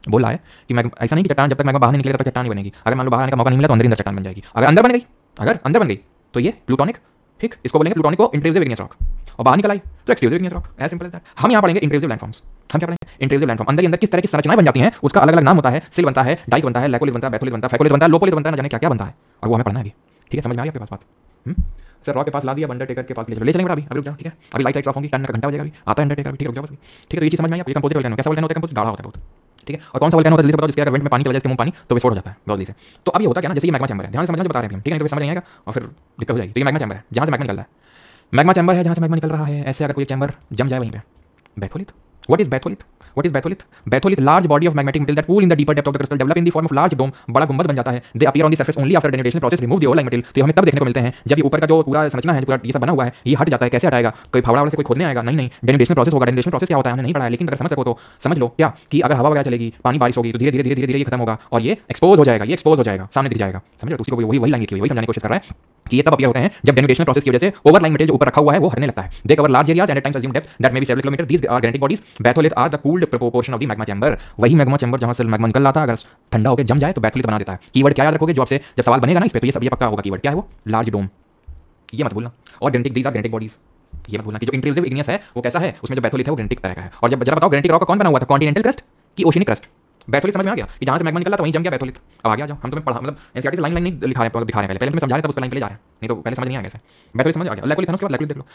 बोल रहा है कि ऐसा नहीं कि चट्टान जब तक मैग्मा बाहर नहीं निकलेगा तब तक चट्टान नहीं बनेगी। अगर मान लो बाहर आने का मौका नहीं मिला तो अंदर चट्टान बन जाएगी। अगर अंदर बन गई तो ये प्लूटोनिक, ठीक, इसको बोलेंगे प्लूटोनिक को इंट्रूसिव इग्नियस रॉक, और बाहर निकल आई तो exclusive igneous rock. As simple as that. हम यहाँ पढ़ेंगे इंट्रूसिव लैंडफॉर्म्स। हम क्या पढ़ेंगे? Intrusive landform. अंदर के अंदर किस तरह की संरचनाएं बन जाती हैं उसका अलग अलग नाम होता है। सिल बनता है, डाइक बनता है, लैकोलिथ बनता है, बैथोलिथ बनता है, फैकोलिथ बनता है, लोपोलिथ बनता है, ना जाने क्या क्या बनता है, और वो हमें पढ़ना है अभी। ठीक है, समझ में आ गई आपके पास बात? सर रॉक के पास ला दिया, अंडरटेकर के पास ले चलेंगे बड़ा अभी रुक जाओ, ठीक है अभी लाइट ऑफ होंगी, 10 मिनट का घंटा बजेगा, अभी आता है अंडरटेकर, ठीक है रुक जाओ बस, ठीक है। तो ये चीज़ समझ में आई आपको, कंपोजिट वोल्केनो कैसा वोल्केनो होता है, कंपोजिट गाढ़ा होता है बहुत, ठीक है। और कौन सा वोल्केनो होता है जल्दी से बताओ, जिसके अगर वेंट में पानी की वजह से मुंह पानी तो विस्फोट हो जाता है बहुत जल्दी से। तो अब ये होता क्या ना, जैसे ये मैग्मा चैम्बर है, ध्यान से समझना जो बता रहे हैं हम, ठीक है, तो समझ नहीं आएगा और फिर दिक्कत हो जाएगी। तो ये मैग्मा चैम्बर है जहाँ से मैग्मा निकल रहा है, मैग्मा चैम्बर है जहाँ से मैग्मा निकल रहा है, ऐसे अगर कोई चैम्बर जम जाए वहीं पे batholith. What is batholith? What is batholith? Batholith, large body of magmatic material that cool in the deeper depth of the crystal, develop in the form of large dome, बड़ा गुंबद बन जाता है। They appear on the surface only after denudation process remove the oil-like material। तो ये हमें तब देखने को मिलते हैं जब ये ऊपर का जो पूरा संरचना है, जो पूरा ये सब बना हुआ है, ये हट जाता है। कैसे हटाएगा? कोई फावड़ा वाले से कोई खोदने आएगा? नहीं, डेनुडेशन प्रोसेस होगा। डेनुडेशन प्रोसेस क्या होता है हमने नहीं पढ़ा है, लेकिन अगर समझ सको तो समझ लो क्या कि अगर हवा वगैरह चलेगी, पानी बारिश होगी, तो धीरे धीरे ये खत्म होगा और ये एक्सपोज हो जाएगा, ये एक्सपोज हो जाएगा, सामने दिख जाएगा। समझ लो, उसी को वही लाइन लिखी हुई, वही समझाने की कोशिश कर रहा है कि ये तब अपीयर होते हैं जब डेनुडेशन प्रोसेस की वजह से ओवरलाइन मटेरियल जो ऊपर रखा हुआ है वो हटने लगता है। They cover large areas and at times assume depth that may be several kilometre. These are granitic bodies. Batholith are the cooled portion of the magma chamber. वही मैग्मा चैम्बर जहां से मैग्मा निकल रहा था, अगर ठंडा होकर जम जाए तो बैथोलिथ बना देता है। कीवर्ड क्या याद रखोगे जो आपसे जब सवाल बनेगा ना इस पे, तो ये सब ये पक्का होगा कीवर्ड क्या है वो, लार्ज डोम, ये मत भूलना। और ग्रेनिटिक, दीज आर ग्रेनिटिक बॉडीज, ये मत भूलना कि जो इंट्रूसिव इग्नियस है वो कैसा है, उसमें जो बैथोलिथ है वो ग्रेनिटिक तरह का है। और जब जरा बताओ ग्रेनिटिक रॉक का कौन बना हुआ था, कॉन्टिनेंटल क्रस्ट कि ओशियनिक क्रस्ट? बैथोलिथ समझ में आ गया कि जहां से मैग्मा निकला था वहीं जम गया बैथोलिथ। अब आ गया जाओ, हम तुम्हें पढ़ा मतलब एनसीईआरटी से लाइन नहीं दिखा रहे हैं, पहले तुम्हें समझा रहे तब उस लाइन पे ले जा रहे हैं, नहीं तो पहले समझ नहीं आएगा ऐसे। बैथोलिथ समझ आ गया। लैकोलिथ है उसके बाद लैकोलिथ देख लो।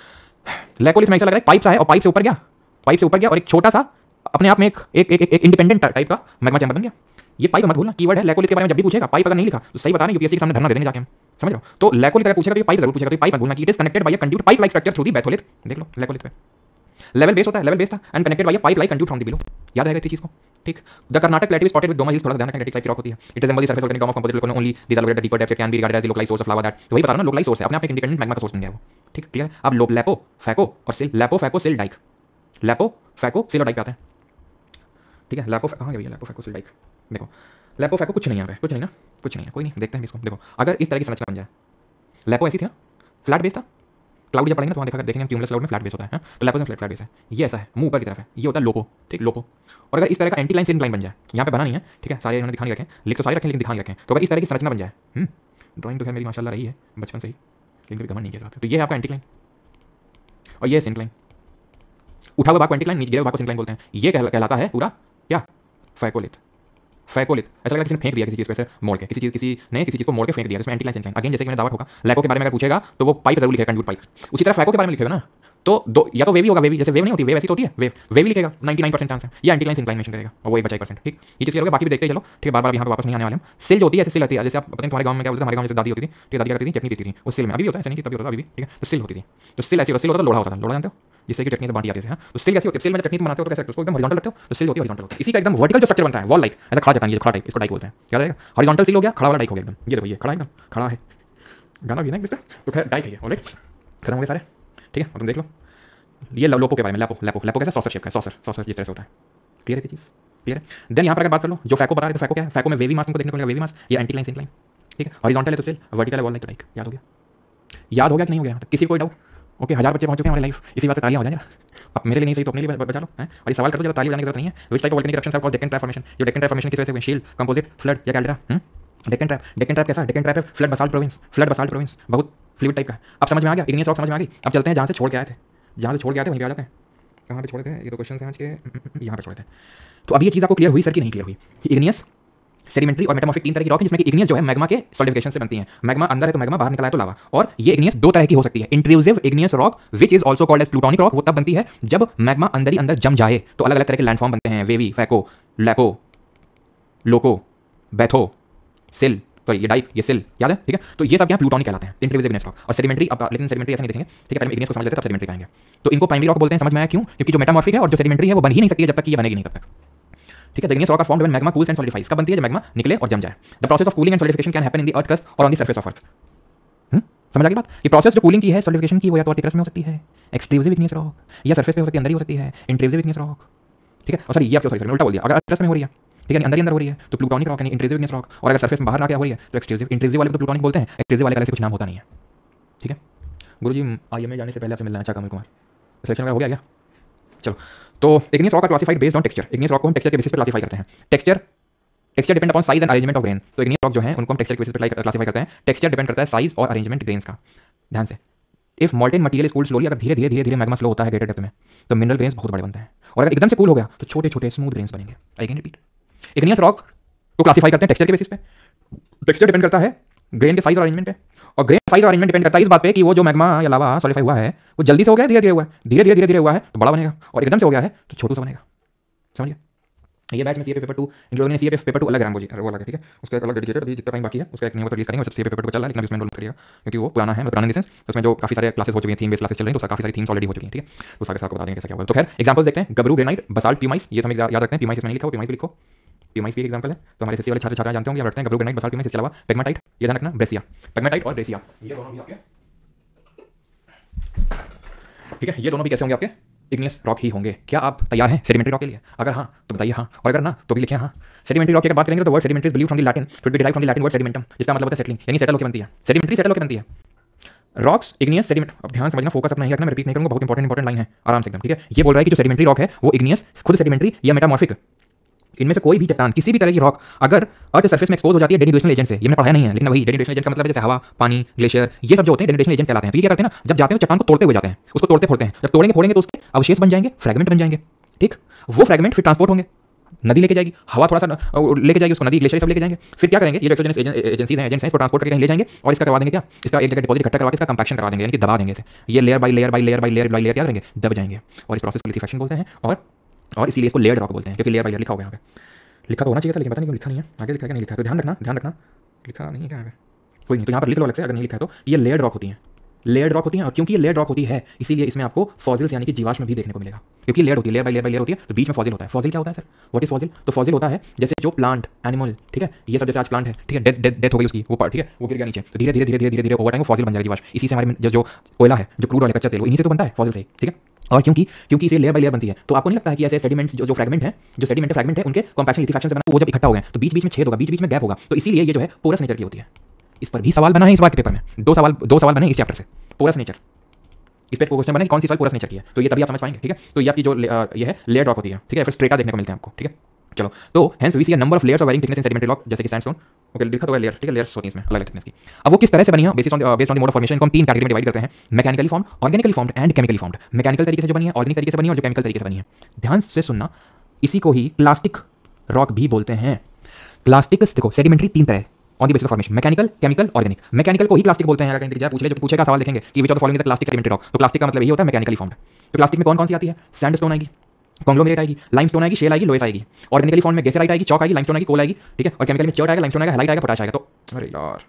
लैकोलिथ में ऐसा लग रहा है पाइप सा है और पाइप से ऊपर गया, पाइप से ऊपर गया और एक छोटा सा अपने आप में एक इंडिपेंडेंट टाइप का मैग्मा चैम्बर बन गया। ये पाइप मत भूलना, कीवर्ड है। लैकोलिथ के बारे में जब भी पूछेगा, पाइप अगर नहीं लिखा तो सही बता रहे यूपीएससी के सामने धरना दे देंगे जाके हम, समझ लो। तो लैकोलिथ अगर पूछेगा तो ये पाइप जरूर पूछेगा, तो पाइप मत भूलना कि it is connected by a conduit pipe like structure through the batholith. देख लो लैकोलिथ पे लेवल बेस होता है, लेवल बेस था and connected by a pipe like conduit from the below. याद रहेगा इस चीज को, ठीक। The Karnataka plate is spotted with domal hills, थोड़ा ध्यान रखना, ग्रेनिटिक टाइप की रॉक होती है। It resemble the surface volcanic dome of composite volcano only these are located deeper depth, can be regarded as the localised source of lava that. तो वही बता रहा हूं ना, लोकलाइज्ड सोर्स है, अपने आप एक इंडिपेंडेंट मैग्मा का सोर्स बन गया वो, ठीक क्लियर है। अब लैपो फैको और सिल, लैपो फैको सिल डाइक, लैपो फैको सिल और डाइक आते हैं, ठीक है। लैपो कहां गया भैया, लैपो फैको सिल डाइक, देखो लैपो फैको कुछ नहीं है यहाँ पे, कुछ नहीं ना, कुछ नहीं है, कोई नहीं, देखते हैं इसको। देखो अगर इस तरह की संरचना बन जाए, लैपो ऐसी थी ना, फ्लैट बेस था। क्लाउड जब पढ़ेंगे तो वहाँ देखा देखेंगे ट्यूमलेस क्लाउड में फ्लैट बेस होता है, तो लैपो में फ्लैट बेस है, ये ऐसा है, मुंह ऊपर की तरफ है, ये होता है लोपो, ठीक लोपो। और अगर इस तरह का एंटी लाइन सिन लाइन बन जाए, यहाँ पे बना नहीं है, ठीक है, सारे इन्होंने दिखा नहीं रखे, लिख तो सारे रखें लेकिन दिखा नहीं रखें। तो अगर इस तरह की संरचना बन जाए, ड्राइंग तो खैर मेरी माशाल्लाह रही है बचपन से ही, लेकिन कभी गमन नहीं किया जाता। तो ये है आपका एंटी लाइन और ये सिन लाइन, उठा हुआ भाग को एंटी लाइन, नीचे गिरे हुए भाग को सिन लाइन बोलते हैं। ये कहलाता है पूरा क्या, फैकोलिथ। फैकोलिथ ऐसा लगा किसी ने फेंक दिया किसी चीज़ को ऐसे मोड़ के, किसी चीज़ को मोड़ के फेंक दिया, इसमें एंटी लाइन सिन लाइन। अगेन जैसे कि मैंने दावा होगा, लैको के बारे में अगर पूछेगा तो वो पाइप जरूर लिखेगा, कंड्यूट पाइप। उसी तरह फैको के बारे में लिखेगा ना, तो दो या तो वेवी होगा, वेवी जैसे वेव नहीं होती, वेव ऐसी तो होती है, वेव लिखेगा 99% चांस है, या एंटी लाइन सिन लाइन मेंशन करेगा और वो एक बचा 1%, ठीक। ये चीज़ करोगे, बाकी भी देखते चलो, ठीक है। बार-बार यहाँ पे वापस नहीं आने वाले हम। सिल जो होती है ऐसे सिल होती है, जैसे आप पता नहीं तुम्हारे गाँव में क्या बोलते हैं, हमारे गाँव में जैसे दादी होती थी, ठीक, दादी क्या करती थी, चटनी पीती थी, उस सिल में। अभी भी होता है, ऐसा नहीं कि तभी होता था, अभी भी, ठीक है। तो सिल होती थी, तो सिल ऐसी सिल होता था, लोढ़ा होता था, लोढ़ा जानते हो, जिससे कि चटनी से बांटी जाती है। तो सिल कैसी होती है, सिल में चटनी बनाते हो तो कैसे उसको एकदम हॉरिजॉन्टल रखते हो, तो सिल होती है हॉरिजॉन्टल होती है। इसी का एकदम वर्टिकल जो स्ट्रक्चर बनता है, वॉल लाइक ऐसा खड़ा जाता है, ये खड़ा टाइप, इसको डाइक बोलते हैं, क्या रहेगा। हॉरिजॉन्टल सिल हो गया, खड़ा वाला डाइक हो गया एकदम। ये देखो ये खड़ा एकदम खड़ा है, गाना भी ना इसका, तो खैर डाइक है, ऑलराइट, खत्म हो गए सारे, ठीक है। और तुम देख लो ये लोपो के बारे में, लैपो कैसा सॉसर शेप का, सॉसर इस तरह से होता है, क्लियर है ये चीज़, क्लियर है। देन यहाँ पर अगर बात कर लो, जो फैको बता रहे थे, फैको क्या है, फैको में वेवी मास तुमको देखने को मिलेगा, वेवी मास, ये एंटी लाइन सिन लाइन, ठीक है। हॉरिजॉन्टल है तो सिल, वर्टिकल है वॉल लाइक तो डाइक। याद हो गया, याद हो गया कि नहीं हो गया, किसी कोई डाउट? ओके, 1000 बच्चे पहुंच चुके हैं हमारी लाइफ, इसी बात पे तालियां हो जाए जरा। अब मेरे लिए नहीं सही तो अपने लिए बचा लो, हैं। और ये सवाल कर दो, ज़्यादा ताली बजाने की जरूरत नहीं है। Which type of volcanic eruptions have caused Deccan trap formation? जो डेक्कन ट्रैप फॉर्मेशन किस वजह से हुई, शील्ड, कंपोजिट, फ्लड या कैल्डेरा? डेक्कन ट्रैप कैसा, डेक्कन ट्रैप है फ्लड बसाल्ट प्रोविंस, बहुत फ्लूइड टाइप का है। अब समझ में आ गया, इग्नियस रॉक समझ में आ गई। अब चलते हैं जहाँ से छोड़ के आए थे, वहीं पे आ जाते हैं। कहाँ पे छोड़े थे, ये तो क्वेश्चन हैं आज के, यहाँ पे छोड़े थे। तो अब ये चीज़ आपको क्लियर हुई सर कि नहीं क्लियर हुई कि इग्नियस, सेडिमेंट्री और मेटामॉर्फिक 3 तरह की रॉक है, जिसमें कि इग्नियस जो है मैग्मा के सॉलिडिफिकेशन से बनती है। मैग्मा अंदर है तो मैग्मा, बाहर निकला है तो लावा। और ये इग्नियस 2 तरह की हो सकती है, intrusive igneous rock which is also called as plutonic rock, वो तब बनती है जब मैग्मा अंदर ही अंदर जम जाए, तो अलग अलग तरह के लैंडफॉर्म बनते हैं, वेवी, फैको, लैपो, लोको, बैथो, सिल, सॉरी ये डाइक, ये सिल, याद है, ठीक है। तो ये सब यहाँ प्लूटोनिक कहलाते हैं, इंट्रूसिव इग्नियस रॉक। और सेडिमेंट्री, अब लेकिन सेडिमेंट्री ऐसे नहीं देखेंगे, ठीक है, पहले इग्नियस को समझ लेते हैं तब सेडिमेंट्री आएंगे। तो इनको प्राइमरी रॉक बोलते हैं, समझ में आया क्यों? क्योंकि जो मेटामॉर्फिक है और जो सेडिमेंट्री है वो बन ही नहीं सकती है जब तक कि ये बनेगी नहीं तब तक, ठीक है। The igneous rock are formed when magma cools and solidifies, कब बनती है, जब मैग्मा निकले और जम जाए। The process of cooling and solidification can happen in the earth crust और on the surface of earth. समझ आ गई बात? ये प्रोसेस जो कूलिंग की है, सॉलिडिफिकेशन की, वो या तो अर्थ क्रस्ट में हो सकती है, एक्सक्लूसिव इग्नियस रॉक, या सरफेस पे हो सकती है, अंदर ही हो सकती है, इंट्रूसिव इग्नियस रॉक, ठीक है। और सॉरी ये आपको सॉरी उल्टा बोल दिया, अगर अर्थ क्रस्ट में हो रही है, ठीक है, अंदर ही अंदर हो रही है तो प्लूटोनिक रॉक यानी इंट्रूसिव इग्नियस रॉक, और अगर सरफेस में बाहर आके हो रही है तो एक्सक्लूसिव। इंट्रूसिव वाले को तो प्लूटोनिक बोलते हैं, एक्सक्लूसिव वाले का ऐसे कुछ नाम होता नहीं है, ठीक है। गुरुजी आईएमए जाने से पहले आपसे मिलना है, अच्छा कमल कुमार, सिलेक्शन हो गया क्या? चलो, तो igneous rock are classified based on texture. Igneous rock को हम टेक्सचर के बेसिस पर क्लासिफाई करते हैं। Texture depend upon size and arrangement of grain. तो इग्नियस रॉक जो है उनको हम टेक्सचर के बेसिस पर क्लासिफाई करते हैं। टेक्सचर डिपेंड करता है साइज और अरेंजमेंट ग्रेन्स का। ध्यान से, if molten material is cooled slowly, अगर धीरे धीरे मैग्मा स्लो होता है ग्रेटर डेप्थ में, तो मिनरल ग्रेन्स बहुत बड़े बनते हैं, और अगर एकदम से कूल हो गया तो छोटे छोटे स्मूथ ग्रेन्स बनेंगे। I can repeat, igneous rock को क्लासिफाई करते हैं टेक्सचर के बेसिस पे। टेक्सचर डिपेंड करता है ग्रेन के साइज और अरेंजमेंट पे, और ग्रेन साइज और अरेंजमेंट डिपेंड करता है इस बात पे कि वो जो मैग्मा या लावा सॉलिडिफाई हुआ है वो जल्दी से हो गया है, धीरे धीरे हुआ है, धीरे धीरे हुआ है तो बड़ा बनेगा, और एकदम से हो गया है तो छोटू सा बनेगा। समझिए, ये बैच में CAP paper 2 including CAP paper 2 अलग रैंक वो अलग है, ठीक है, उसका एक अलग डेडिकेटेड अभी जितना टाइम बाकी है उसका एक नहीं रिलीज करेंगे, सीएपी पेपर 2 चल रहा है लेकिन उसमें एनरोल करिएगा क्योंकि वो पुराना है, पुराना इन द सेंस उसमें जो काफी सारे क्लासेस हो चुकी हैं, थीम बेस्ड क्लासेस चल रही हैं, तो काफी सारी थीम्स ऑलरेडी हो चुकी हैं, ठीक है, तो सारे आपको बता देंगे कैसा क्या होगा। तो खैर एग्जांपल्स देखते हैं, गबरू ग्रेनाइट, बसाल्ट, प्यूमाइस, ये तो हमें याद रखते हैं, प्यूमाइस इसमें नहीं लिखा हो, प्यूमाइस भी लिखो, प्यूमाइस भी एग्जांपल है, तो हमारे एसएससी वाले छात्र छात्रा जानते होंगे, रखते हैं गबरू ग्रेनाइट, बसाल्ट, प्यूमाइस, इसके अलावा पेगमाटाइट, ये ध्यान रखना, ब्रेसिया, पेगमाटाइट और ब्रेसिया, ये दोनों भी आपके, ठीक है, ये दोनों भी कैसे होंगे आपके इग्नियस रॉक ही होंगे। क्या आप तैयार हैं सेडिमेंट्री रॉक के लिए? अगर हाँ तो बताइए हाँ, और अगर ना तो भी लिखिए हाँ। सेडिमेंट्री रॉक की बात करेंगे तो word sedimentary is believed from the Latin to be derived from the Latin word sedimentum, जिसका मतलब होता है सेटलिंग, यानी सेटल होकर बनती है। सेडिमेंट्री सेटल होकर बनती है। रॉक्स इग्नियस सेडिमेंट, अब ध्यान समझना, फोकस अपना ही रखना, मैं रिपीट नहीं करूंगा, बहुत इंपॉर्टेंट लाइन है, आराम से एकदम, ठीक है। ये बोल रहा है कि जो सेडिमेंट्री रॉक है वो इग्नियस, खुद सेडिमेंट्री या मेटामॉर्फिक, इनमें से कोई भी चट्टान, किसी भी तरह की रॉक अगर अर्थ सरफेस में एक्सपोज हो जाती है डेनिड्रेशनल एजेंट से, ये मैंने पढ़ा नहीं है लेकिन वही डेनिड्रेशनल एजेंट का मतलब है जैसे हवा, पानी, ग्लेशियर, ये सब जो होते हैं डेनिड्रेशनल एजेंट कहलाते हैं। तो ये क्या करते हैं ना, जब जाते हैं तो चट्टान को तोड़ते हुए जाते हैं, उसको तोड़ते फोड़ते हैं, जब तोड़ेंगे फोड़ेंगे तो उसके अवशेष बन जाएंगे, फ्रेगमेंट बन जाएंगे, ठीक। वो फ्रेगमेंट फिर ट्रांसपोर्ट होंगे, नदी लेके जाएगी, हवा थोड़ा सा लेके जाएगी उसको, नदी ग्लेशियर सब लेके जाएंगे, फिर क्या करेंगे, ये जो एक्सोजेनस एजेंसीज हैं, एजेंट्स हैं, इसको ट्रांसपोर्ट करके कहीं ले जाएंगे और इसका करवा देंगे क्या, इसका एक जगह डिपॉजिट इकट्ठा करवा के इसका कंपैक्शन करवा देंगे, यानी कि दबा देंगे इसे, ये layer by layer by layer by layer by layer क्या करेंगे, दब जाएंगे, और इस प्रोसेस को लिथेफैक्शन बोलते हैं, और इसीलिए इसको लेयर्ड रॉक बोलते हैं, क्योंकि लेयर बाय लेयर लिखा होगा यहाँ पे, लिखा तो होना चाहिए था लेकिन पता नहीं क्यों लिखा नहीं है, आगे लिखा है कि नहीं लिखा है, तो ध्यान रखना लिखा नहीं है क्या है, कोई नहीं, तो यहाँ पर लिख लो अलग से अगर नहीं लिखा है तो। ये लेयर्ड रॉक होती हैं, लेयर्ड रॉक होती हैं, और क्योंकि ये लेयर्ड रॉक होती है इसीलिए इसमें आपको फॉसिल्स यानी कि जीवाश्म भी देखने को मिलेगा, क्योंकि लेयर होती है, लेयर बाय लेयर होती है, तो बीच में फॉसिल होता है। फॉसिल क्या होता है सर, व्हाट इज फॉसिल? तो फॉसिल होता है जैसे जो प्लांट, एनिमल, ठीक है, ये सब जैसे आज प्लांट है, ठीक है, डेथ हो गई उसकी, वो पार्ट, ठीक है, वो गिर गया नीचे, तो धीरे धीरे ओवर टाइम वो फॉसिल बन जाएगा जीवाश्म। इसी से हमारे जो कोयला है, जो क्रूड ऑयल, कच्चा तेल, इन्हीं से तो बनता है फॉसिल से, ठीक है। और क्योंकि इसे लेयर बाय लेयर बनती है, तो आपको नहीं लगता है कि ऐसे सेडिमेंट्स जो फ्रेगमेंट है, जो सेडिमेंट फ्रेगमेंट है, उनके कॉम्पैक्शन लिथेफैक्शन से बना, वो जब इकट्ठा हो गए तो बीच बीच में छेद होगा, बीच बीच में गैप होगा, तो इसीलिए ये जो है पोरस नेचर की होती है। इस पर भी सवाल बना है इस बार के पेपर में, दो सवाल बने इस चैप्टर से, पोरस नेचर, इस पर क्वेश्चन बना है कौन सी सॉइल पोरस नेचर की है, तो ये तभी आप समझ पाएंगे, ठीक है। तो ये आपकी जो ये है लेयर रॉक होती है, ठीक है, फिर स्ट्रेटा देखने को मिलते हैं आपको, ठीक है। चलो, तो hence we see a number of layers of varying thickness in sedimentary rock, जैसे कि सैंडस्टोन, ओके, लिखा तो है लेयर, ठीक है, लेयर्स होती हैं इसमें अलग अलग थिकनेस की। अब वो किस तरह से बनी है, based on the mode of formation, इनको हम तीन कैटेगरी में डिवाइड करते हैं, mechanically formed, organically formed and chemically formed. Mechanical तरीके से जो बनी है, ऑर्गेनिक तरीके से बनी है, और जो केमिकल तरीके से बनी है, ध्यान से सुनना, इसी को ही प्लास्टिक रॉक भी बोलते हैं। प्लास्टिक देखो सेडिमेंट्री तीन तरह on the basis of formation, mechanical, chemical, organic. Mechanical को ही प्लास्टिक बोलते हैं, अगर कहीं पूछ ले, जो पूछेगा सवाल देखेंगे कि which of the following is plastic sedimentary rock, तो प्लास्टिक का मतलब यही होता है मैकेनिकली फॉर्म्ड। तो प्लास्टिक में कौन कौन सी आती है, सैंडस्टोन आएगी, कॉन्ग्लोमेरेट आएगी, लाइमस्टोन आएगी, शेल आएगी, लोएस आएगी। ऑर्गेनिकली फॉर्म में गेसेराइट आएगी, चॉक आएगी, लाइमस्टोन आएगी, कोल आएगी, ठीक है। और केमिकल में चर्ट आएगा, लाइमस्टोन आएगा, हैलाइट आएगा, पोटाश आएगा। तो अरे यार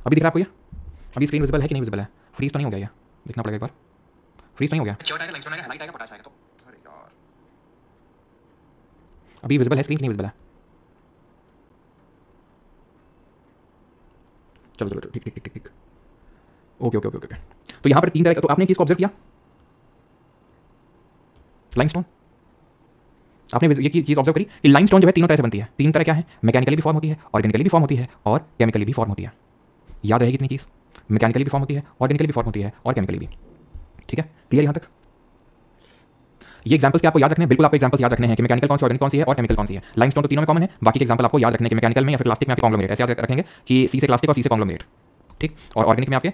अभी दिख रहा है आपको ये, अभी स्क्रीन विजिबल है कि नहीं विजिबल है, फ्रीज तो नहीं हो गया, ये देखना पड़ेगा एक बार, फ्रीज तो नहीं हो गया, चर्ट आएगा, लाइमस्टोन आएगा, हैलाइट आएगा, पोटाश आएगा। तो अरे यार अभी विजिबल है स्क्रीन, नहीं विजिबल है, चलो ठीक, ओके। तो यहाँ पर तीन तरह का, तो आपने चीज़ को ऑब्जर्व किया, लाइमस्टोन, आपने ये चीज़ ऑब्जर्व करी कि लाइमस्टोन जो है तीनों तरह से बनती है। तीन तरह क्या है, मैकेनिकली भी फॉर्म होती है, ऑर्गेनिकली भी फॉर्म होती है, और केमिकली भी फॉर्म होती है। याद रहेगी इतनी चीज़, मैकेनिकली भी फॉर्म होती है, ऑर्गेनिकली भी फॉर्म होती है, और केमिकली भी, ठीक है, क्लियर यहाँ तक। ये एग्जांपल्स के आपको याद रखने हैं, बिल्कुल आपको एग्जांपल्स याद रखने हैं कि मैकेनिकल कौन सी, ऑर्गेनिक कौन सी है, और केमिकल कौन सी है। लाइमस्टोन तो तीनों में कॉमन है, बाकी के एग्जांपल आपको याद रखने हैं कि मैकेनिकल में या फिर प्लास्टिक में आपके कॉन्ग्लोमेरेट, ऐसे याद रखेंगे कि सी से प्लास्टिक और सी से कॉन्ग्लोमेरेट, ठीक। और ऑर्गेनिक में आपके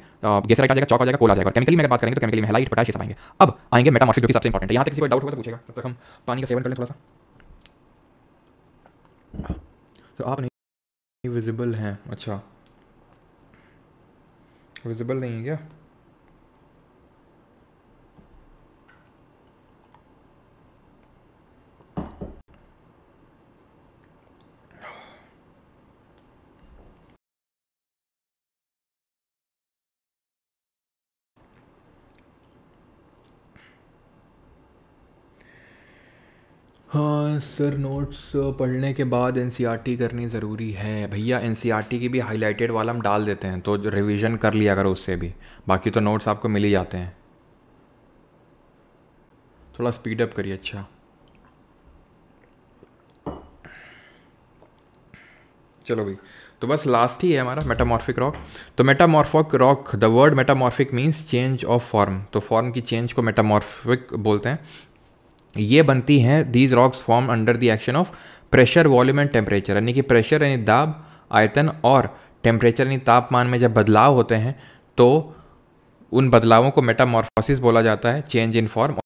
गेसेराइट आ जाएगा, चॉक आ जाएगा, कोल आ जाएगा। और केमिकली में अगर बात करेंगे तो केमिकली में हैलाइट, पोटाश ये सब आएंगे। अब आएंगे मेटामॉर्फिक, जो कि सबसे इंपॉर्टेंट है। यहाँ तक किसी को डाउट होगा तो पूछेगा, तब तक हम पानी का सेवन कर लें थोड़ा सा। तो आप नहीं विजिबल हैं, अच्छा विजिबल नहीं है क्या? हाँ सर, नोट्स पढ़ने के बाद एनसीईआरटी करनी ज़रूरी है भैया। एनसीईआरटी की भी हाईलाइटेड वाला हम डाल देते हैं, तो रिवीजन कर लिया करो उससे भी, बाकी तो नोट्स आपको मिल ही जाते हैं। थोड़ा स्पीड अप करिए। अच्छा चलो भाई, तो बस लास्ट ही है हमारा मेटामॉर्फिक रॉक। तो metamorphic rock, the word metamorphic means change of form, तो फॉर्म की चेंज को मेटामॉर्फिक बोलते हैं। ये बनती हैं, these rocks form under the action of pressure, volume and temperature, यानी कि प्रेशर यानी दाब, आयतन, और टेम्परेचर यानी तापमान में जब बदलाव होते हैं तो उन बदलावों को मेटामॉर्फोसिस बोला जाता है, चेंज इन फॉर्म।